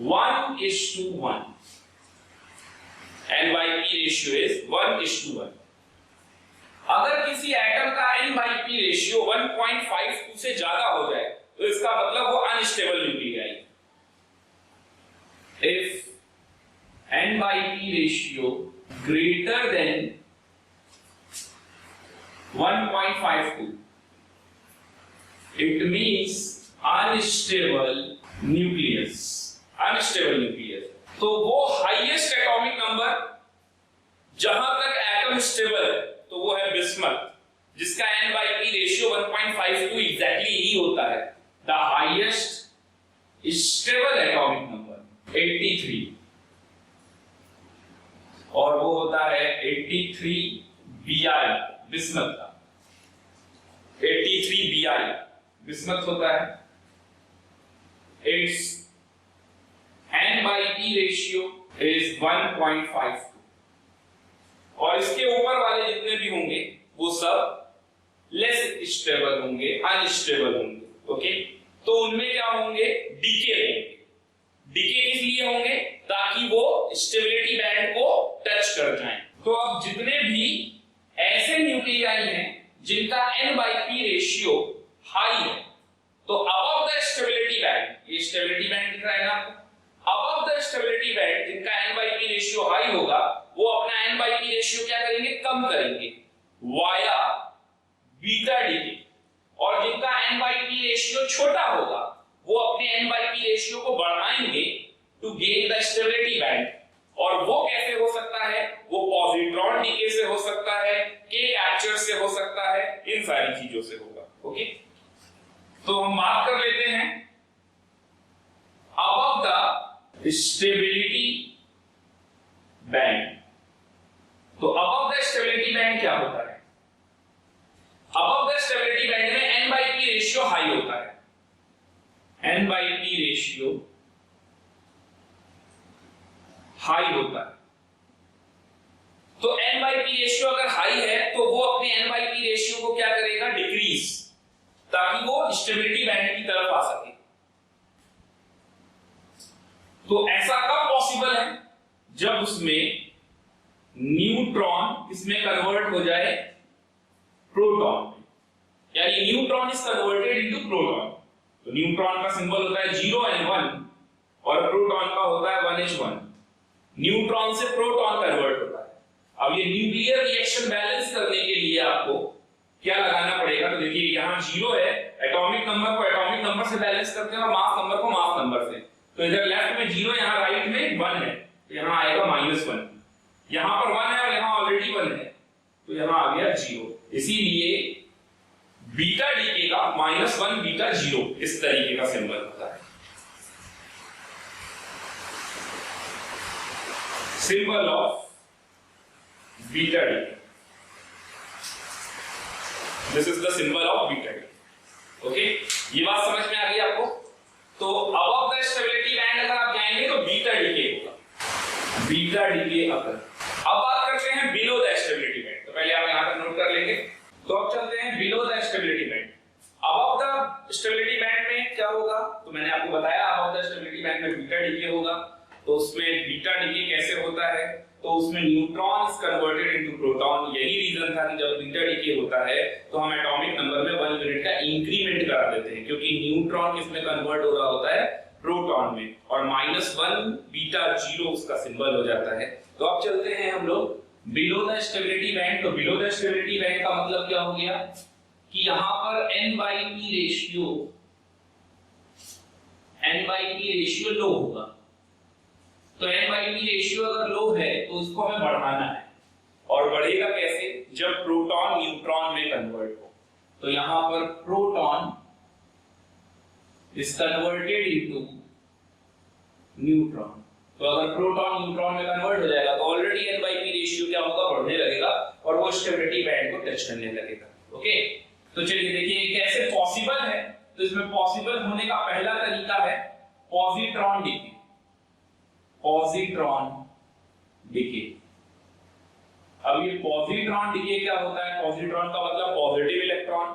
1:1। N/P ratio is 1:1। अगर किसी एटम का N/P रेशियो 1.52 से ज्यादा हो जाए तो इसका मतलब वो unstable nuclei. If N/P ratio greater than 1.52 it means unstable nucleus. Unstable nucleus तो वो हाईएस्ट एटॉमिक नंबर जहां तक एटम स्टेबल है तो वो है बिस्मथ, जिसका N/P रेशियो 1.52 एग्जैक्टली ही होता है। The highest stable atomic number 83, और वो होता है 83 Bi बिस्मथ का। 83 Bi बिस्मथ होता है। इट्स N/P रेशियो इज 1.52, और इसके ऊपर वाले जितने भी होंगे वो सब लेस स्टेबल होंगे, अनस्टेबल होंगे। ओके, तो उनमें क्या होंगे? डीके होंगे। डीके किस लिए होंगे? ताकि वो स्टेबिलिटी बैंड को टच कर जाएं। तो अब जितने भी ऐसे न्यूक्लियाई हैं जिनका N/P रेशियो हाई है, तो अबव द स्टेबिलिटी बैंड, ये स्टेबिलिटी बैंड दिख रहा है ना आपको, अबव द स्टेबिलिटी बैंड जिनका N/P रेशियो हाई होगा वो अपना N/P रेशियो क्या करेंगे? कम करेंगे वाया बीटा डीके, और जिनका N/P रेशियो छोटा होगा वो अपने N/P रेशियो को बढ़ाएंगे to gain the stability band. और वो कैसे हो सकता है? वो पॉजिट्रॉन डीके से हो सकता है, के कैप्चर से हो सकता है, इन सारी चीजों से होगा। ओके, तो हम बात कर लेते हैं अबव द स्टेबिलिटी बैंड। तो अबव द स्टेबिलिटी बैंड क्या होता है? अबव द स्टेबिलिटी बैंड में N/P रेशियो हाई होता है। N/P रेशियो हाई होता है। तो N/P रेशियो अगर हाई है तो वो अपने N/P रेशियो को क्या करेगा? डिक्रीज, ताकि वो स्टेबिलिटी बैंड की तरफ आ सके। तो ऐसा कब पॉसिबल है? जब उसमें न्यूट्रॉन इसमें कन्वर्ट हो जाए प्रोटॉन में, यानी neutron is converted into proton. तो न्यूट्रॉन का सिंबल होता है 0 and 1 और प्रोटॉन का होता है 1H1। न्यूट्रॉन से प्रोटॉन कन्वर्ट होता है। अब ये न्यूक्लियर रिएक्शन बैलेंस करने के लिए आपको क्या लगाना पड़ेगा? तो देखिए यहाँ 0 है, एटॉमिक नंबर को एटॉमिक नंबर से बैलेंस करते हैं और मास नंबर को मास नंबर से। तो इधर लेफ्ट में 0, यहाँ राइट में 1 है, तो यहाँ आएगा -1। यहां पर 1 है और यहां ऑलरेडी 1 है, तो यहां आ गया 0। इसीलिए बीटा डीके का -1 बीटा 0 इस तरीके का सिंबल होता है। symbol of beta decay. This is the symbol of beta decay. Okay, ये बात समझ में आ गई आपको? तो above the stability band अगर आप जाएंगे तो बीटा डीके होगा, बीटा डीके अगर। अब बात करते हैं बिलो द स्टेबिलिटी बैंड, तो पहले आप यहां पर नोट कर लेंगे। तो अब चलते हैं below the stability band. Above the stability band में क्या होगा, तो मैंने आपको बताया अबव द स्टेबिलिटी बैंड में बीटा डीके होगा। तो उसमें बीटा डीके कैसे होता है, तो उसमें neutron is converted into proton. यही रीजन था कि जब बीटा डीके होता है तो हम एटॉमिक नंबर में 1 यूनिट का इंक्रीमेंट करा देते हैं, क्योंकि न्यूट्रॉन किसमें कन्वर्ट हो रहा होता है, प्रोटॉन में, और -1 बीटा 0 उसका सिंबल हो जाता है। तो अब चलते हैं हम लोग बिलो द स्टेबिलिटी बैंड। तो बिलो द स्टेबिलिटी बैंड का मतलब क्या हो गया कि यहां पर n/p रेशियो लो होगा। तो n/p रेशियो अगर लो है तो उसको हमें बढ़ाना है, और बढ़ेगा कैसे, जब प्रोटॉन न्यूट्रॉन में कन्वर्ट हो। तो यहां पर proton is converted into neutron. तो अगर प्रोटॉन न्यूट्रॉन में कन्वर्ट हो जाएगा तो ऑलरेडी n/p रेशियो क्या होगा, बढ़ने लगेगा, और वो स्टेबिलिटी बैंड को टच करने लगेगा। ओके, तो चलिए देखिए कैसे पॉसिबल है। तो इसमें पॉसिबल होने का पहला तरीका है पॉजिट्रॉन डीके। पॉजिट्रॉन डीके, अब ये पॉजिट्रॉन डीके क्या होता है, पॉजिट्रॉन का मतलब पॉजिटिव इलेक्ट्रॉन।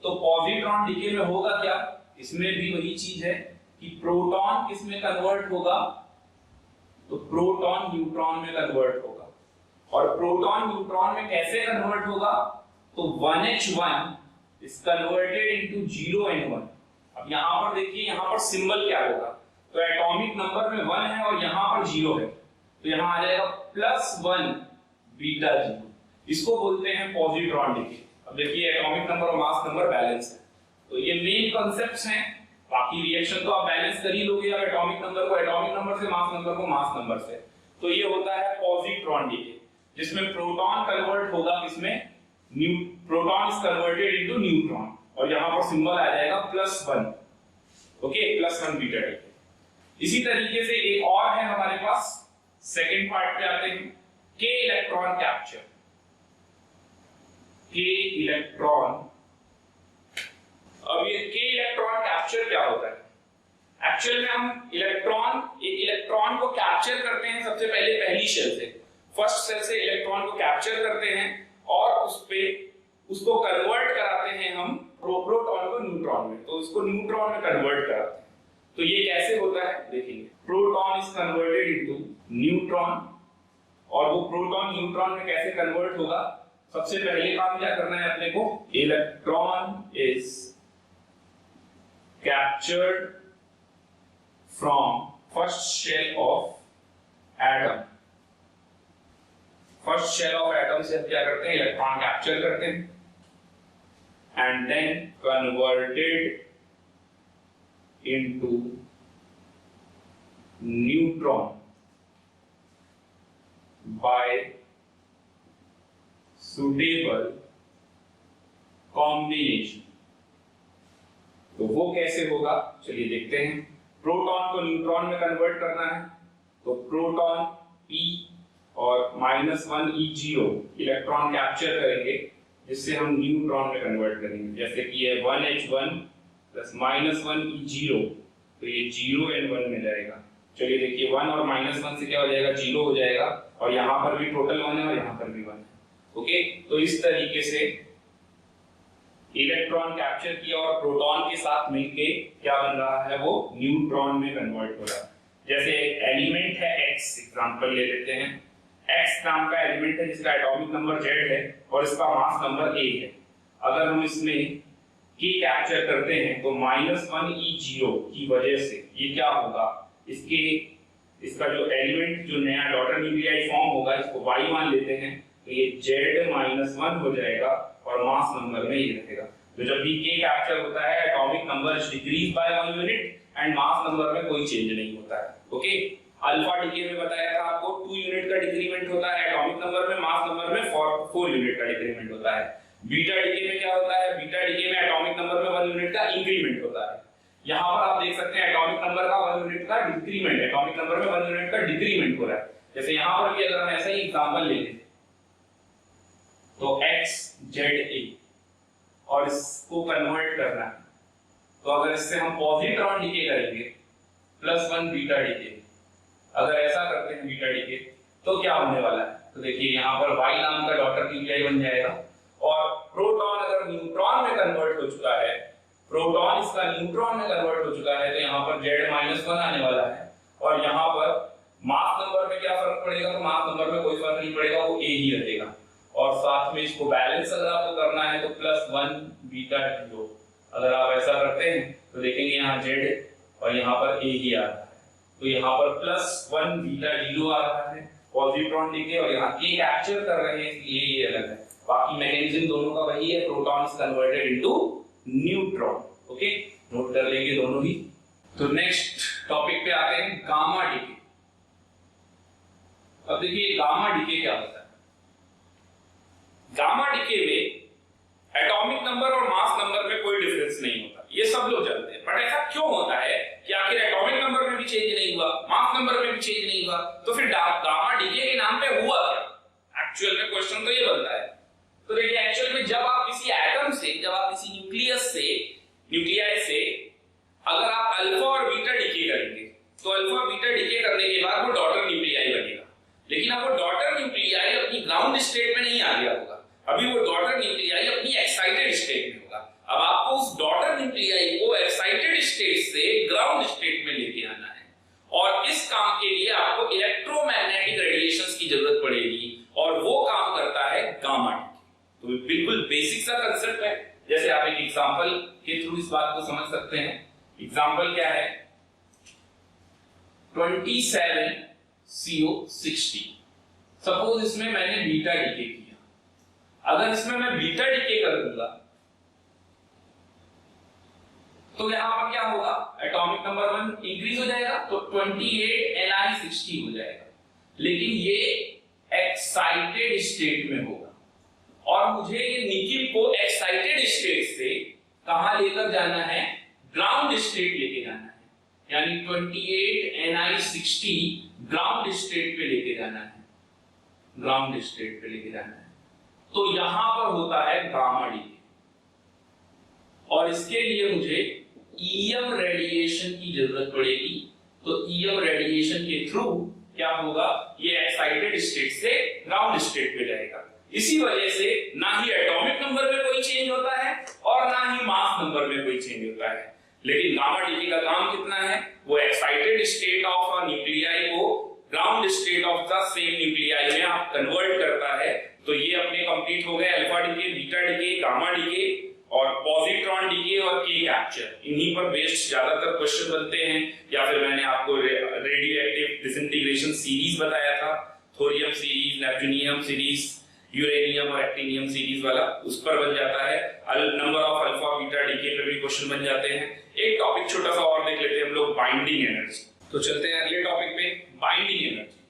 तो पॉजिट्रॉन डीके में होगा क्या, इसमें भी वही चीज है कि प्रोटॉन किसमें कन्वर्ट होगा, तो प्रोटॉन न्यूट्रॉन में कन्वर्ट होगा। और प्रोटॉन न्यूट्रॉन में कैसे कन्वर्ट होगा, तो 1h1 is converted into 0n1। अब यहां पर देखिए, यहां पर सिंबल क्या होगा, तो एटॉमिक नंबर में 1 है और यहां पर 0 है, तो यहां आ जाएगा +1 बीटा 0। इसको बोलते हैं पॉजिट्रॉन डीके। अब देखिए एटॉमिक नंबर और मास नंबर बैलेंस है, तो ये मेन कांसेप्ट्स हैं। बाकी रिएक्शन तो आप बैलेंस कर ही लोगे, अब एटॉमिक नंबर को एटॉमिक नंबर से, मास नंबर को मास नंबर से। तो ये होता है पॉजिट्रॉन डीके, जिसमें प्रोटॉन कन्वर्ट होगा किसमें, proton is converted into neutron, और यहां पर सिंबल आ जाएगा +1। Okay, +1 beta decay. इसी तरीके से एक और है हमारे पास, सेकंड पार्ट पे आते हैं, के इलेक्ट्रॉन कैप्चर। के इलेक्ट्रॉन, अब ये के इलेक्ट्रॉन कैप्चर क्या होता है, एक्चुअल में हम एक इलेक्ट्रॉन को कैप्चर करते हैं सबसे पहले पहली शेल से, फर्स्ट शेल से इलेक्ट्रॉन को कैप्चर करते हैं और उसको कन्वर्ट कराते हैं हम प्रोटॉन को न्यूट्रॉन में, तो उसको न्यूट्रॉन में कन्वर्ट कराते हैं। तो ये कैसे होता है देखेंगे, proton is converted into neutron, और वो प्रोटॉन न्यूट्रॉन में कैसे कन्वर्ट होगा, सबसे पहले काम क्या करना है अपने को, electron is captured from first shell of atom. First shell of atom से क्या करते हैं, इलेक्ट्रॉन कैप्चर करते हैं, and then converted into neutron by suitable combination. तो वो कैसे होगा, चलिए देखते हैं। प्रोटॉन को न्यूट्रॉन में कन्वर्ट करना है, तो प्रोटॉन P और -1 E0 इलेक्ट्रॉन कैप्चर करेंगे, जिससे हम न्यूट्रॉन में कन्वर्ट करेंगे। जैसे कि ये 1h1 प्लस -1 E0, तो ये 0n1 में जाएगा। चलिए देखिए 1 और -1 से क्या हो जाएगा, 0 हो जाएगा, और यहां पर भी टोटल 1 है और यहां पर भी 1 है। ओके, तो इस तरीके से इलेक्ट्रॉन कैप्चर किया और प्रोटॉन के साथ मिलके क्या बन रहा है, वो न्यूट्रॉन में कन्वर्ट हो रहा है। जैसे एलिमेंट है X, एग्जांपल ले लेते हैं। X नाम का एलिमेंट है जिसका एटॉमिक नंबर Z है और इसका मास नंबर A है। अगर हम इसमें K कैप्चर करते हैं तो -1 E0 की वजह से ये क्या होगा, इसका जो एलिमेंट, जो नया डॉटर न्यूक्लियाइड फॉर्म होगा, इसको Y मान लेते हैं, तो ये Z-1 हो जाएगा और मास नंबर में ये रहेगा। तो जब भी K कैप्चर होता है, atomic number decrease by 1 unit and mass number में कोई चेंज नहीं होता है। ओके, अल्फा डीके में बताया था आपको 2 यूनिट का डिक्रीमेंट होता है एटॉमिक नंबर में, मास नंबर में 4 यूनिट का डिक्रीमेंट होता है। बीटा डीके में क्या होता है, बीटा डीके में एटॉमिक नंबर में 1 यूनिट का इंक्रीमेंट होता है। यहाँ पर आप देख सकते हैं एटॉमिक नंबर का 1 यूनिट का डिक्रीमेंट, एटॉमिक नंबर में 1 यूनिट का डिक्रीमेंट हो रहा है। जैसे यहां पर भी अगर हम ऐसा ही एग्जांपल ले लें तो XZA और इसको कन्वर्ट करना है, तो अगर इससे हम पॉजिट्रॉन डीके करेंगे +1 बीटा डीके, अगर ऐसा करते हैं बीटा डीके तो क्या होने वाला है? तो देखिए यहाँ पर Y नाम का डॉटर न्यूक्लियाई बन जाएगा और प्रोटॉन अगर न्यूट्रॉन में कन्वर्ट हो चुका है, प्रोटॉन इसका न्यूट्रॉन में कन्वर्ट हो चुका है, तो यहाँ पर Z-1 आने वाला है और यहाँ पर मास नंबर में क्या फर्क पड़ेगा? तो मास नंबर में कोई फर्क नहीं पड़ेगा, वो A ही रहेगा और साथ में इसको बैलेंस अगर आपको करना है तो +1 बीटा डीओ, अगर आप ऐसा करते हैं तो देखेंगे यहाँ Z और यहाँ पर A ही आ रहा है, तो यहाँ पर +1 बीटा डीओ आ रहा है पॉजिट्रॉन डीके और यहाँ K कैप्चर कर रहे हैं, इसलिए ये अलग है। बाकी मैकेनिज्म दोनों का वही है, proton is converted into neutron. Okay, note कर लेंगे दोनों ही। तो नेक्स्ट टॉपिक पे आते हैं, गामा डीके। अब देखिए गामा डीके क्या होता है। गामा डीके में एटॉमिक नंबर और मास नंबर में कोई डिफरेंस नहीं होता, ये सब लोग जानते हैं, बट ऐसा क्यों होता है कि आखिर एटॉमिक नंबर में भी चेंज नहीं हुआ, मास नंबर में भी चेंज नहीं हुआ, तो फिर गामा डीके के नाम पे हुआ क्या? एक्चुअल में क्वेश्चन तो ये बनता है। तो देखिए एक्चुअल में जब आप किसी एटम से, जब आप किसी न्यूक्लियस से, न्यूक्लियाई से अगर आप अल्फा और बीटा डीके करेंगे तो अल्फा बीटा डीके करने के बाद वो डॉटर न्यूक्लियाई बनेगा, लेकिन अब वो डॉटर न्यूक्लियाई अपनी ग्राउंड स्टेट में नहीं आ गया होगा, अभी वो डॉटर न्यूक्लियाई अपनी एक्साइटेड स्टेट में होगा। अब आपको उस डॉटर न्यूक्लियाई को एक्साइटेड स्टेट से ग्राउंड स्टेट में लेके आना है और इस काम के लिए आपको इलेक्ट्रोमैग्नेटिक रेडिएशंस की जरूरत पड़ेगी और वो काम करता है गामा डीके। तो बिल्कुल बेसिक सा कंसेप्ट है, जैसे आप एक एग्जांपल के थ्रू इस बात को समझ सकते हैं। एग्जांपल क्या है? 27CO60, सपोज इसमें मैंने बीटा डीके किया, अगर इसमें मैं बीटा डीके कर दूंगा तो यहां पर क्या होगा? एटॉमिक नंबर 1 इंक्रीज हो जाएगा तो 28Ni60 हो जाएगा, लेकिन ये एक्साइटेड स्टेट में होगा और मुझे ये निकिल को एक्साइटेड स्टेट से कहां लेकर जाना है? ग्राउंड स्टेट लेके जाना है, यानी 28Ni60 ग्राउंड स्टेट पे लेके जाना है, ग्राउंड स्टेट पे लेके जाना है। तो यहां पर होता है गामा डीके और इसके लिए मुझे ईएम रेडिएशन की जरूरत पड़ेगी। तो ईएम रेडिएशन के थ्रू क्या होगा? ये एक्साइटेड स्टेट से ग्राउंड स्टेट पे जाएगा। इसी वजह से ना ही एटॉमिक नंबर में कोई चेंज होता है और ना ही मास नंबर में कोई चेंज होता है, लेकिन गामा डीके का काम कितना है? वो excited state of a nuclei को ground state of the same nuclei में आप कन्वर्ट करता है। तो ये अपने कंप्लीट हो गए alpha decay, beta decay, gamma decay और पॉजिट्रॉन डीके और के कैप्चर। इन्हीं पर बेस्ड ज्यादातर क्वेश्चन बनते हैं, या फिर मैंने आपको रेडियो एक्टिव डिसइंटीग्रेशन सीरीज बताया था, थोरियम सीरीज, नेप्ट्यूनियम सीरीज, यूरेनियम और एक्टिनियम सीरीज वाला, उस पर बन जाता है। Number of alpha beta DK पे भी क्वेश्चन बन जाते हैं। एक टॉपिक छोटा सा और देख लेते हैं हम लोग, बाइंडिंग एनर्जी। तो चलते हैं अगले टॉपिक पे, बाइंडिंग एनर्जी।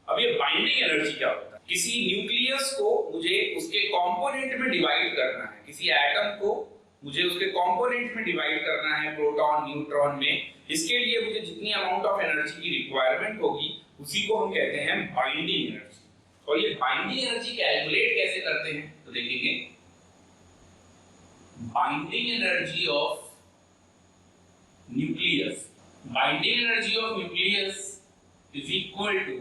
अब ये बाइंडिंग एनर्जी क्या होता है? किसी न्यूक्लियस को मुझे उसके कंपोनेंट में डिवाइड करना है, किसी एटम को मुझे उसके कंपोनेंट में डिवाइड करना है, प्रोटॉन न्यूट्रॉन में। इसके लिए मुझे जितनी अमाउंट ऑफ एनर्जी की रिक्वायरमेंट होगी उसी को हम कहते हैं बाइंडिंग एनर्जी। और ये बाइंडिंग एनर्जी कैलकुलेट कैसे करते हैं? तो देखेंगे, binding energy of nucleus, binding energy of nucleus is equal to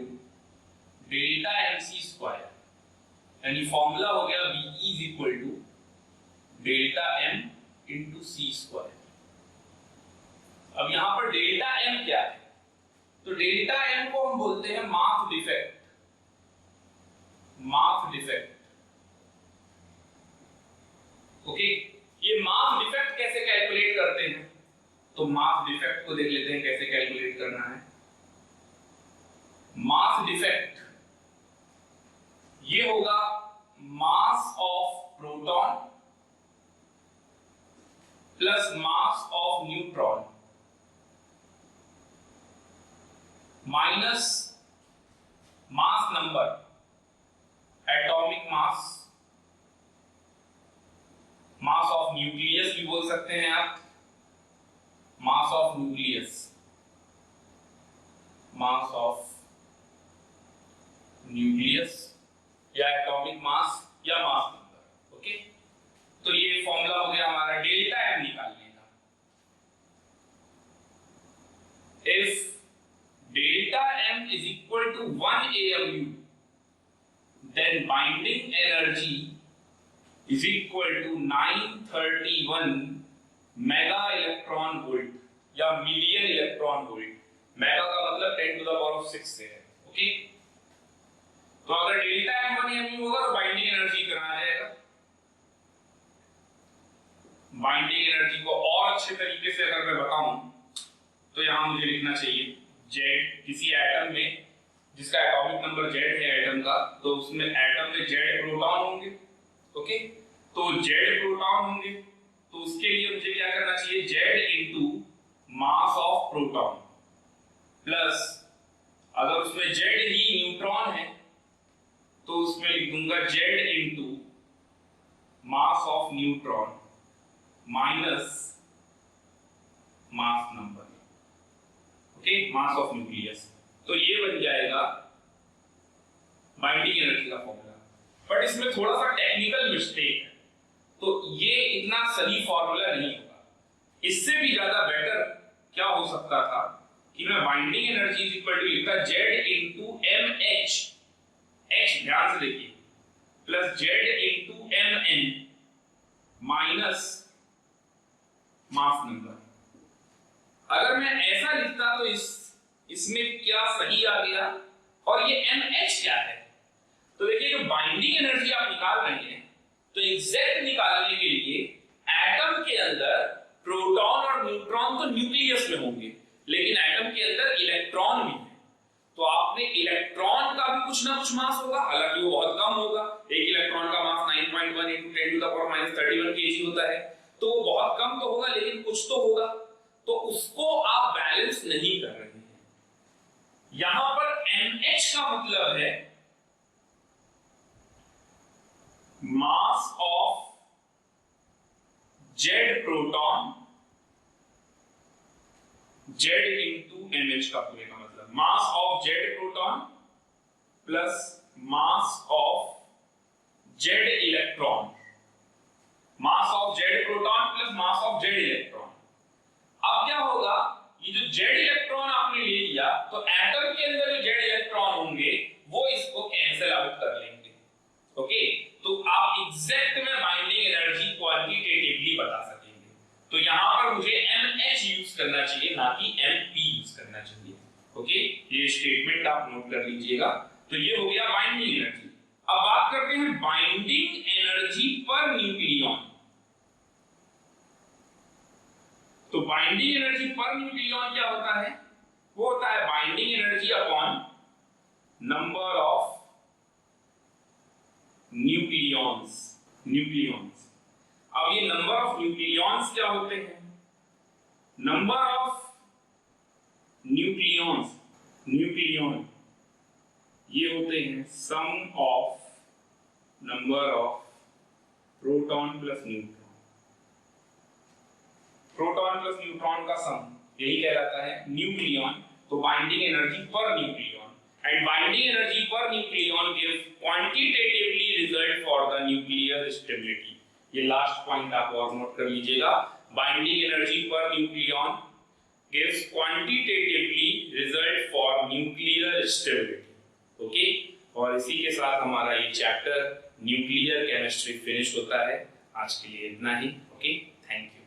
delta mc square, यानी फॉर्मूला हो गया Be is equal to delta m into c square. अब यहां पर डेल्टा m क्या है? तो डेल्टा m को हम बोलते हैं mass defect, mass defect. Okay, ये मास डिफेक्ट कैसे कैलकुलेट करते हैं? तो मास डिफेक्ट को देख लेते हैं कैसे कैलकुलेट करना है। मास डिफेक्ट ये होगा मास of proton plus mass of neutron minus mass number, atomic mass, mass of nucleus भी बोल सकते हैं आप, mass of nucleus, mass of nucleus या एटॉमिक मास या मास नंबर। ओके, तो ये फॉर्मूला हो गया हमारा डेल्टा एम निकालने का। If delta M is equal to 1 AMU, then binding energy is equal to 931 mega electron volt या मिलियन इलेक्ट्रॉन वोल्ट। मेगा का मतलब 10 टू द पावर 6 से है। ओके, तो अगर डेल्टा एम 1 AMU होगा तो बाइंडिंग एनर्जी कितना आ जाएगा? बाइंडिंग एनर्जी को और अच्छे तरीके से अगर मैं बताऊं तो यहां मुझे लिखना चाहिए Z, किसी एटम में जिसका एटॉमिक नंबर Z है एटम का, तो उसमें एटम में Z प्रोटॉन होंगे। ओके, तो Z प्रोटॉन होंगे तो उसके लिए मुझे क्या करना चाहिए? Z into mass of proton plus, अगर उसमें Z ही न्यूट्रॉन है तो उसमें लिख दूंगा Z into mass of neutron minus mass number. Okay, mass of nucleus. तो ये बन जाएगा बाइंडिंग एनर्जी का फॉर्मूला। बट इसमें थोड़ा सा टेक्निकल मिस्टेक है, तो ये इतना सही फॉर्मूला नहीं होगा। इससे भी ज्यादा बेटर क्या हो सकता था कि मैं binding energy is equal to लिखता Z इनटू MH, H ध्यान से देखिए, plus Z into MN minus mass number. अगर मैं ऐसा लिखता तो इसमें क्या सही आ गया, और ये MH क्या है? तो देखिए, जो बाइंडिंग एनर्जी आप निकाल रहे हैं तो एग्जैक्ट निकालने के लिए एटम के अंदर प्रोटॉन और न्यूट्रॉन तो न्यूक्लियस में होंगे, लेकिन एटम के अंदर इलेक्ट्रॉन भी है। तो आपने इलेक्ट्रॉन का भी कुछ ना कुछ मास होगा, हालांकि वो बहुत कम होगा। एक इलेक्ट्रॉन का मास 9.1 × 10 टू द पावर -31 kg होता है, तो वो बहुत कम तो होगा, लेकिन कुछ तो होगा। तो उसको आप बैलेंस नहीं कर रहे हैं। यहां पर MH का मतलब है mass of Z proton, Z into MH का पूरे का मतलब mass of Z proton plus mass of Z electron, mass of Z proton plus mass of Z electron. अब क्या होगा, ये जो Z इलेक्ट्रॉन आपने ले लिया तो एटम के अंदर जो Z इलेक्ट्रॉन होंगे वो इसको कैंसिल आउट कर लेंगे। ओके, तो आप एग्जैक्ट में बाइंडिंग एनर्जी क्वांटिटेटिवली बता सकेंगे। तो यहां पर मुझे MH यूज करना चाहिए, ना कि MP यूज करना चाहिए। ओके, ये स्टेटमेंट आप नोट कर लीजिएगा। तो ये हो गया बाइंडिंग एनर्जी। अब बात करते हैं बाइंडिंग एनर्जी पर न्यूक्लियॉन। तो बाइंडिंग एनर्जी पर न्यूक्लियॉन क्या होता है? वो होता है binding energy upon number of nucleons. अब ये नंबर ऑफ न्यूक्लियॉन्स क्या होते हैं? नंबर ऑफ न्यूक्लियॉन ये होते हैं sum of number of proton plus neutron. Proton plus neutron का सम यही कहलाता है न्यूक्लियॉन। तो binding energy per nucleon, and binding energy per nucleon gives quantitatively result for the nuclear stability. ये last point आप और नोट कर लीजिएगा। Binding energy per nucleon gives quantitatively result for nuclear stability. Okay, और इसी के साथ हमारा ये चैप्टर न्यूक्लियर केमिस्ट्री फिनिश होता है। आज के लिए इतना ही। Okay, thank you.